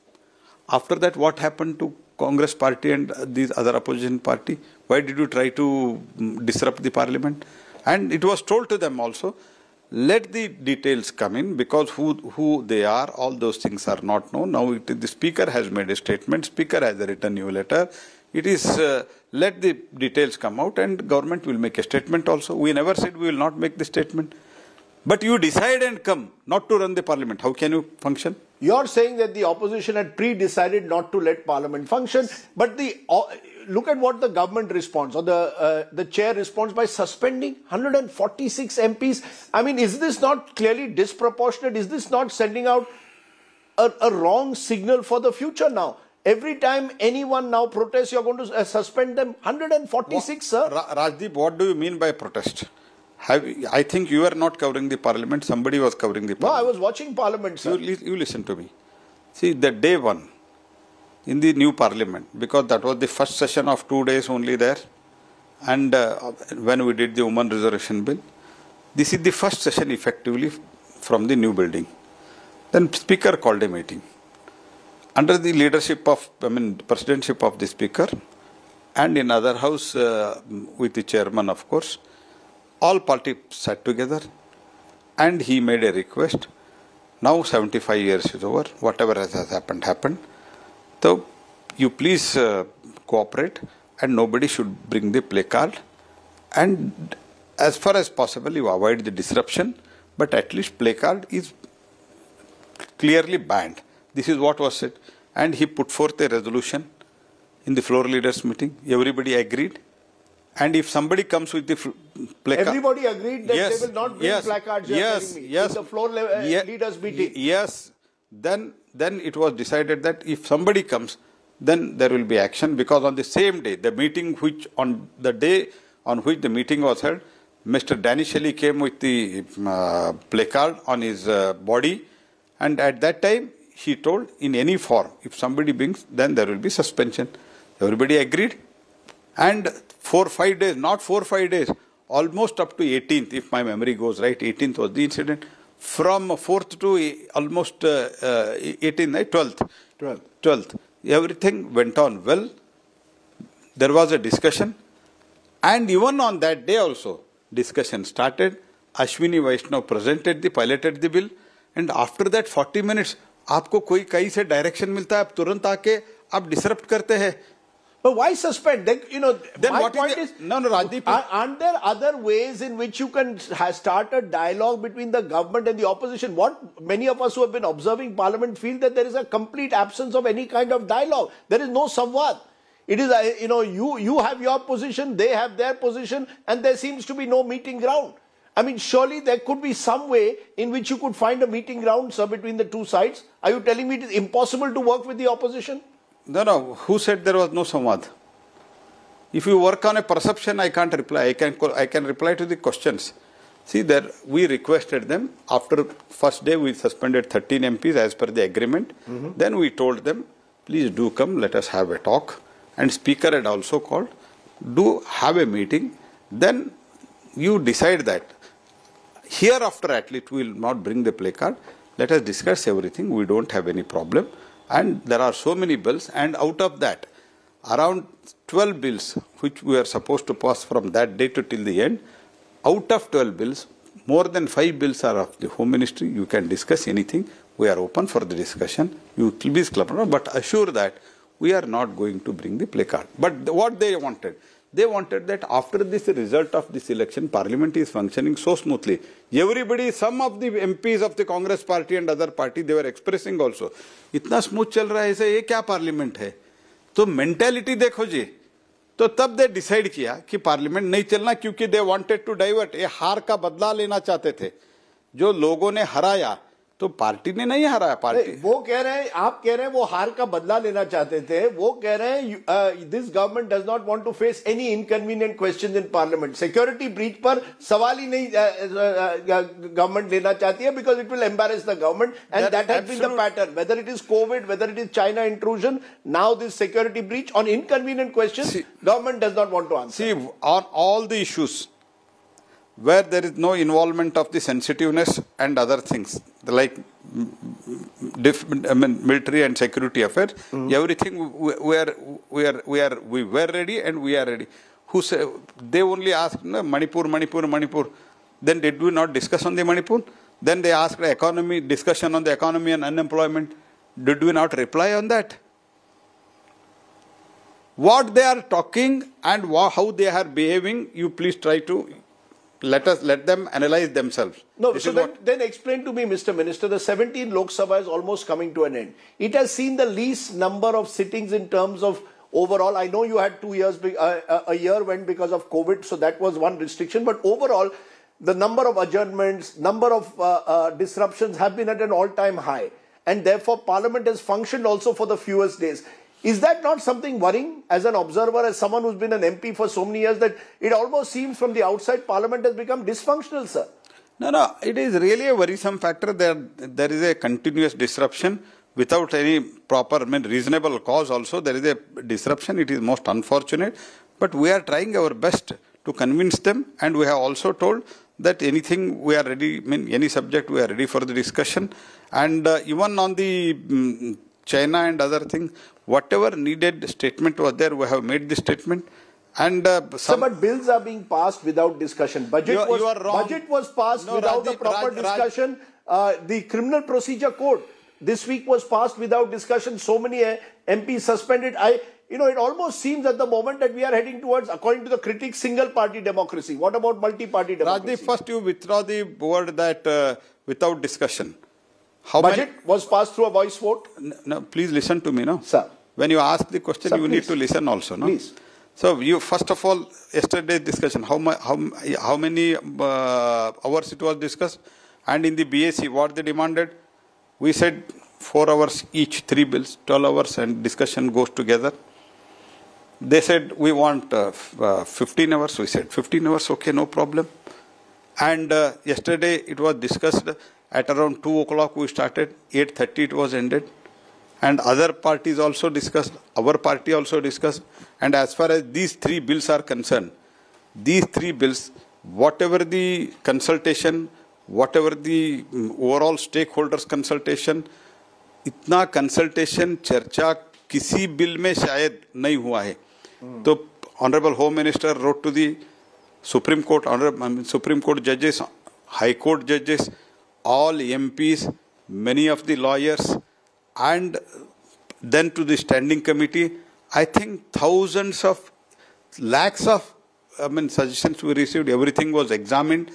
After that, what happened to Congress party and these other opposition party? Why did you try to disrupt the Parliament? And it was told to them also, let the details come in, because who they are, all those things are not known. Now the Speaker has made a statement, Speaker has written new letter. It is, let the details come out and government will make a statement also. We never said we will not make the statement. But you decide and come not to run the Parliament. How can you function?
You're saying that the opposition had pre-decided not to let Parliament function, but look at what the government responds, or the chair responds by suspending 146 MPs. I mean, is this not clearly disproportionate? Is this not sending out a wrong signal for the future now? Every time anyone now protests, you're going to suspend them. 146, sir.
Rajdeep, what do you mean by protest? I think you are not covering the Parliament. Somebody was covering the Parliament.
No, I was watching Parliament, sir.
You listen to me. See, the day one in the new Parliament, because that was the first session of 2 days only there, and when we did the Women Reservation Bill, this is the first session effectively from the new building. Then Speaker called a meeting. Under the leadership of, presidency of the Speaker, and in other house with the chairman, of course, all parties sat together and he made a request. Now 75 years is over, whatever has happened, happened. So you please cooperate, and nobody should bring the placard, and as far as possible you avoid the disruption, but at least placard is clearly banned. This is what was said, and he put forth a resolution in the floor leaders meeting. Everybody agreed. And if somebody comes with the placard...
Everybody agreed that they will not bring placards, in the floor leaders meeting.
Yes. Then it was decided that if somebody comes, then there will be action, because on the same day, the meeting on the day on which the meeting was held, Mr. Danish Ali came with the placard on his body, and at that time he told, in any form, if somebody brings, then there will be suspension. Everybody agreed. And 4 or 5 days, not 4 or 5 days, almost up to 18th, if my memory goes right, 18th was the incident. From 4th to almost 18th, 12th, everything went on well. There was a discussion, and even on that day also, discussion started. Ashwini Vaishnav piloted the bill, and after that 40 minutes, आपको कोई कहीं से direction मिलता है, आप तुरंत आके आप disrupt करते हैं.
But why suspend? Then my point is,
Rajdeep,
aren't there other ways in which you can start a dialogue between the government and the opposition? What many of us who have been observing Parliament feel that there is a complete absence of any kind of dialogue. There is no samvad. It is, you have your position, they have their position, and there seems to be no meeting ground. I mean, surely there could be some way in which you could find a meeting ground, sir, between the two sides. Are you telling me it is impossible to work with the opposition?
No. Who said there was no samvad? If you work on a perception, I can't reply. I can reply to the questions. See, we requested them. After first day, we suspended 13 MPs as per the agreement. Then we told them, please do come, let us have a talk. And Speaker had also called, do have a meeting, then you decide that. Hereafter at least we will not bring the placard, let us discuss everything, we don't have any problem. And there are so many bills, and out of that, around 12 bills which we are supposed to pass from that day to till the end, out of 12 bills, more than 5 bills are of the Home Ministry. You can discuss anything. We are open for the discussion. You will be clubbed, but assure that we are not going to bring the placard. But what they wanted that after this result of this election, Parliament is functioning so smoothly. Everybody, some of the MPs of the Congress party and other party, they were expressing also, इतना smooth चल रहा है ऐसे, ये क्या Parliament है? तो mentality देखो जी. तो तब दे डिसाइड किया कि पार्लियामेंट नहीं चलना, क्योंकि दे वांटेड टू डाइवर्ट, ये हार का बदला लेना चाहते थे. जो लोगों ने हराया तो पार्टी ने नहीं हराया. पार्टी
वो कह रहे हैं, आप कह रहे हैं वो हार का बदला लेना चाहते थे. वो कह रहे हैं this government does not want to face any inconvenient questions in parliament. Security breach पर सवाल ही नहीं गवर्नमेंट लेना चाहती है, because it will embarrass the government, and that has been the pattern, whether it is Covid, whether it is China intrusion, now this security breach on inconvenient questions, government does not want to answer.
See, on all the issues where there is no involvement of the sensitiveness and other things like military and security affairs, everything we were ready and we are ready. Who say, they only asked Manipur. Then did we not discuss on the Manipur? Then they asked economy, discussion on the economy and unemployment. Did we not reply on that? What they are talking and how they are behaving, you please try to let them analyze themselves.
No, so then explain to me, Mr. Minister, the 17 Lok Sabha is almost coming to an end. It has seen the least number of sittings in terms of overall. I know you had 2 years, a year went because of COVID, so that was one restriction. But overall, the number of adjournments, number of disruptions have been at an all-time high. And therefore, Parliament has functioned also for the fewest days. Is that not something worrying as an observer, as someone who's been an MP for so many years, that it almost seems from the outside Parliament has become dysfunctional, sir? No,
it is really a worrisome factor. There is a continuous disruption without any proper, reasonable cause also. There is a disruption. It is most unfortunate. But we are trying our best to convince them, and we have also told that anything we are ready, any subject we are ready for the discussion. And even on the China and other things, whatever needed statement was there, we have made the statement. And
so, but bills are being passed without discussion. Budget was passed without the proper discussion. The criminal procedure code this week was passed without discussion. So many MPs suspended. It almost seems at the moment that we are heading towards, according to the critics, single party democracy. What about multi-party democracy?
Rajdeep, first you withdraw the word that without discussion.
Budget was passed through a voice vote?
No, please listen to me, no?
Sir.
When you ask the question, sir, you need to listen also, no?
Please.
So, you first of all, yesterday's discussion, how many hours it was discussed? And in the BAC, what they demanded? We said 4 hours each, 3 bills, 12 hours, and discussion goes together. They said, we want 15 hours. We said, 15 hours, okay, no problem. And yesterday, it was discussed. At around 2 o'clock we started, 8:30 it was ended. And other parties also discussed, our party also discussed. And as far as these 3 bills are concerned, these 3 bills, whatever the consultation, whatever the overall stakeholders consultation, itna consultation, charcha, kisi bill mein shayad nahi hua hai. So, Honorable Home Minister wrote to the Supreme Court, Supreme Court judges, High Court judges, all MPs, many of the lawyers, and then to the standing committee. I think thousands of, lakhs of suggestions we received, everything was examined,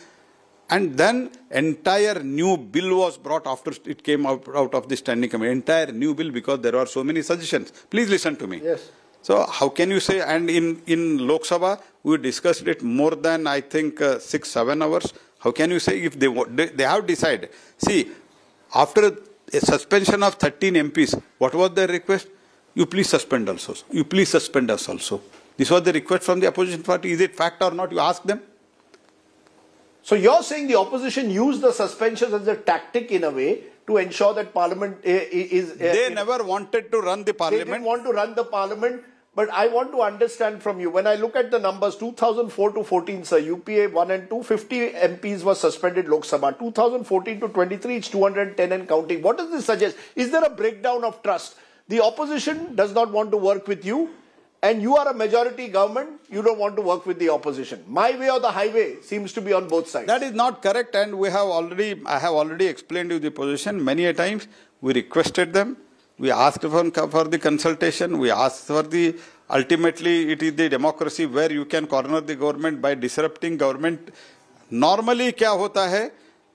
and then entire new bill was brought after it came out of the standing committee. Entire new bill, because there are so many suggestions. Please listen to me.
Yes.
So how can you say, and in Lok Sabha, we discussed it more than, I think, 6-7 hours. How can you say if they have decided? See, after a suspension of 13 MPs, what was their request? You please suspend also. You please suspend us also. This was the request from the opposition party. Is it fact or not? You ask them.
So you're saying the opposition used the suspensions as a tactic in a way to ensure that Parliament is...
they never wanted to run the Parliament.
They didn't want to run the Parliament. But I want to understand from you, when I look at the numbers, 2004 to 14, sir, UPA 1 and 2, 50 MPs were suspended Lok Sabha. 2014 to 23, it's 210 and counting. What does this suggest? Is there a breakdown of trust? The opposition does not want to work with you, and you are a majority government, you don't want to work with the opposition. My way or the highway seems to be on both sides.
That is not correct, and I have already explained you the position many a times. We requested them. We asked for the consultation. We asked for the, ultimately it is the democracy where you can corner the government by disrupting government. Normally क्या होता है?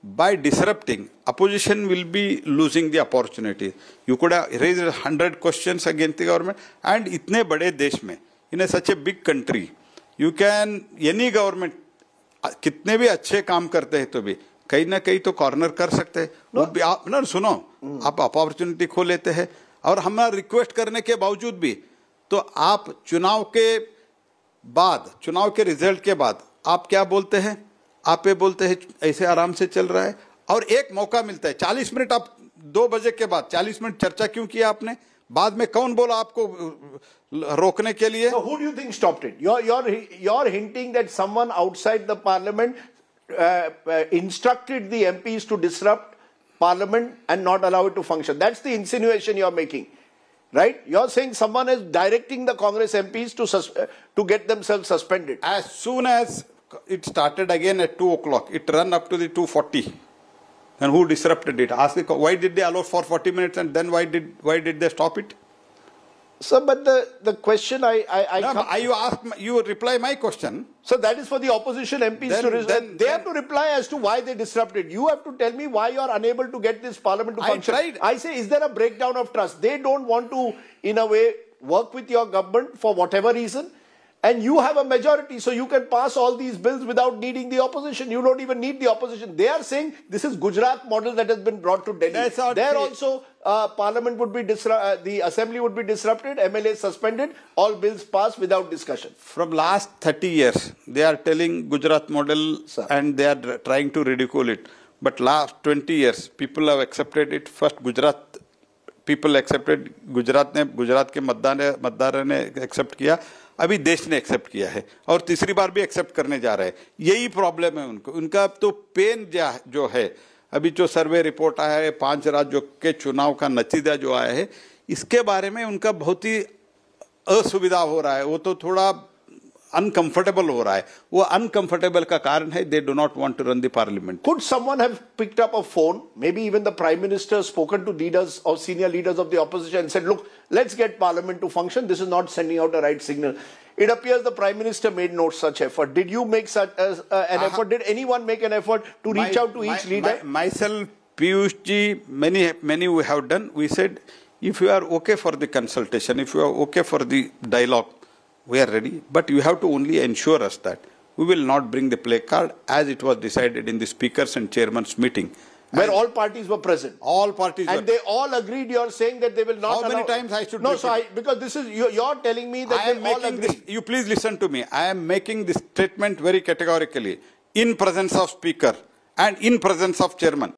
By disrupting, opposition will be losing the opportunity. You could have raised 100 questions against the government, and इतने बड़े देश में, in such a big country, you can, any government, कितने भी अच्छे काम करते हैं तो भी कहीं ना कहीं तो कॉर्नर कर सकते हैं। वो भी आप ना सुनो, आप अपॉर्चुनिटी खो लेते हैं, और हमारा रिक्वेस्ट करने के बावजूद भी तो आप चुनाव के बाद, चुनाव के रिजल्ट के बाद आप क्या बोलते हैं? आप ये बोलते हैं ऐसे आराम से चल रहा है, और एक मौका मिलता है 40 मिनट, आप 2 बजे के बाद 40 मिनट चर्चा क्यों किया आपने? बाद में कौन बोला आपको रोकने के लिए?
So who do you think stopped it? You're hinting that someone outside the Parliament instructed the MPs to disrupt Parliament and not allow it to function. That's the insinuation you're making, right? You're saying someone is directing the Congress MPs to get themselves suspended.
As soon as it started again at 2 o'clock, it ran up to the 2:40. And who disrupted it? Ask the, why did they allow for 40 minutes and then why did they stop it?
Sir, but the question
you reply my question.
So that is for the opposition MPs they have to reply as to why they disrupted. You have to tell me why you are unable to get this Parliament to function. I say, is there a breakdown of trust? They don't want to, in a way, work with your government for whatever reason. And you have a majority, so you can pass all these bills without needing the opposition. You don't even need the opposition. They are saying this is Gujarat model that has been brought to Delhi. There also, Parliament would be the Assembly would be disrupted, MLAs suspended, all bills passed without discussion.
From last 30 years, they are telling Gujarat model, and they are trying to ridicule it. But last 20 years, people have accepted it. First, Gujarat people accepted. Gujarat के मतदारों ने accept किया. अभी देश ने accept किया है और तीसरी बार भी एक्सेप्ट करने जा रहे हैं। यही प्रॉब्लम है उनका तो पेन जो है, अभी जो सर्वे रिपोर्ट आया है 5 राज्यों के चुनाव का नतीजा जो आया है, इसके बारे में उनका बहुत ही असुविधा हो रहा है, वो तो थोड़ा uncomfortable हो रहा है। वो uncomfortable का कारण है they do not want to run the parliament.
Could someone have picked up a phone, maybe even the Prime Minister, spoken to leaders or senior leaders of the opposition and said, look, let's get Parliament to function. This is not sending out a right signal. It appears the Prime Minister made no such effort. Did you make such an effort? Did anyone make an effort to reach out to each leader?
Myself, Piyush ji, many we have done. We said, if you are okay for the consultation, if you are okay for the dialogue, we are ready, but you have to only ensure us that we will not bring the placard as it was decided in the speakers and chairman's meeting.
Where all parties were present.
All parties
and they all agreed. You're saying that they will not.
How many times I should?
No, so because this is you're telling me that they all agree.
You please listen to me. I am making this statement very categorically in presence of speaker and in presence of chairman.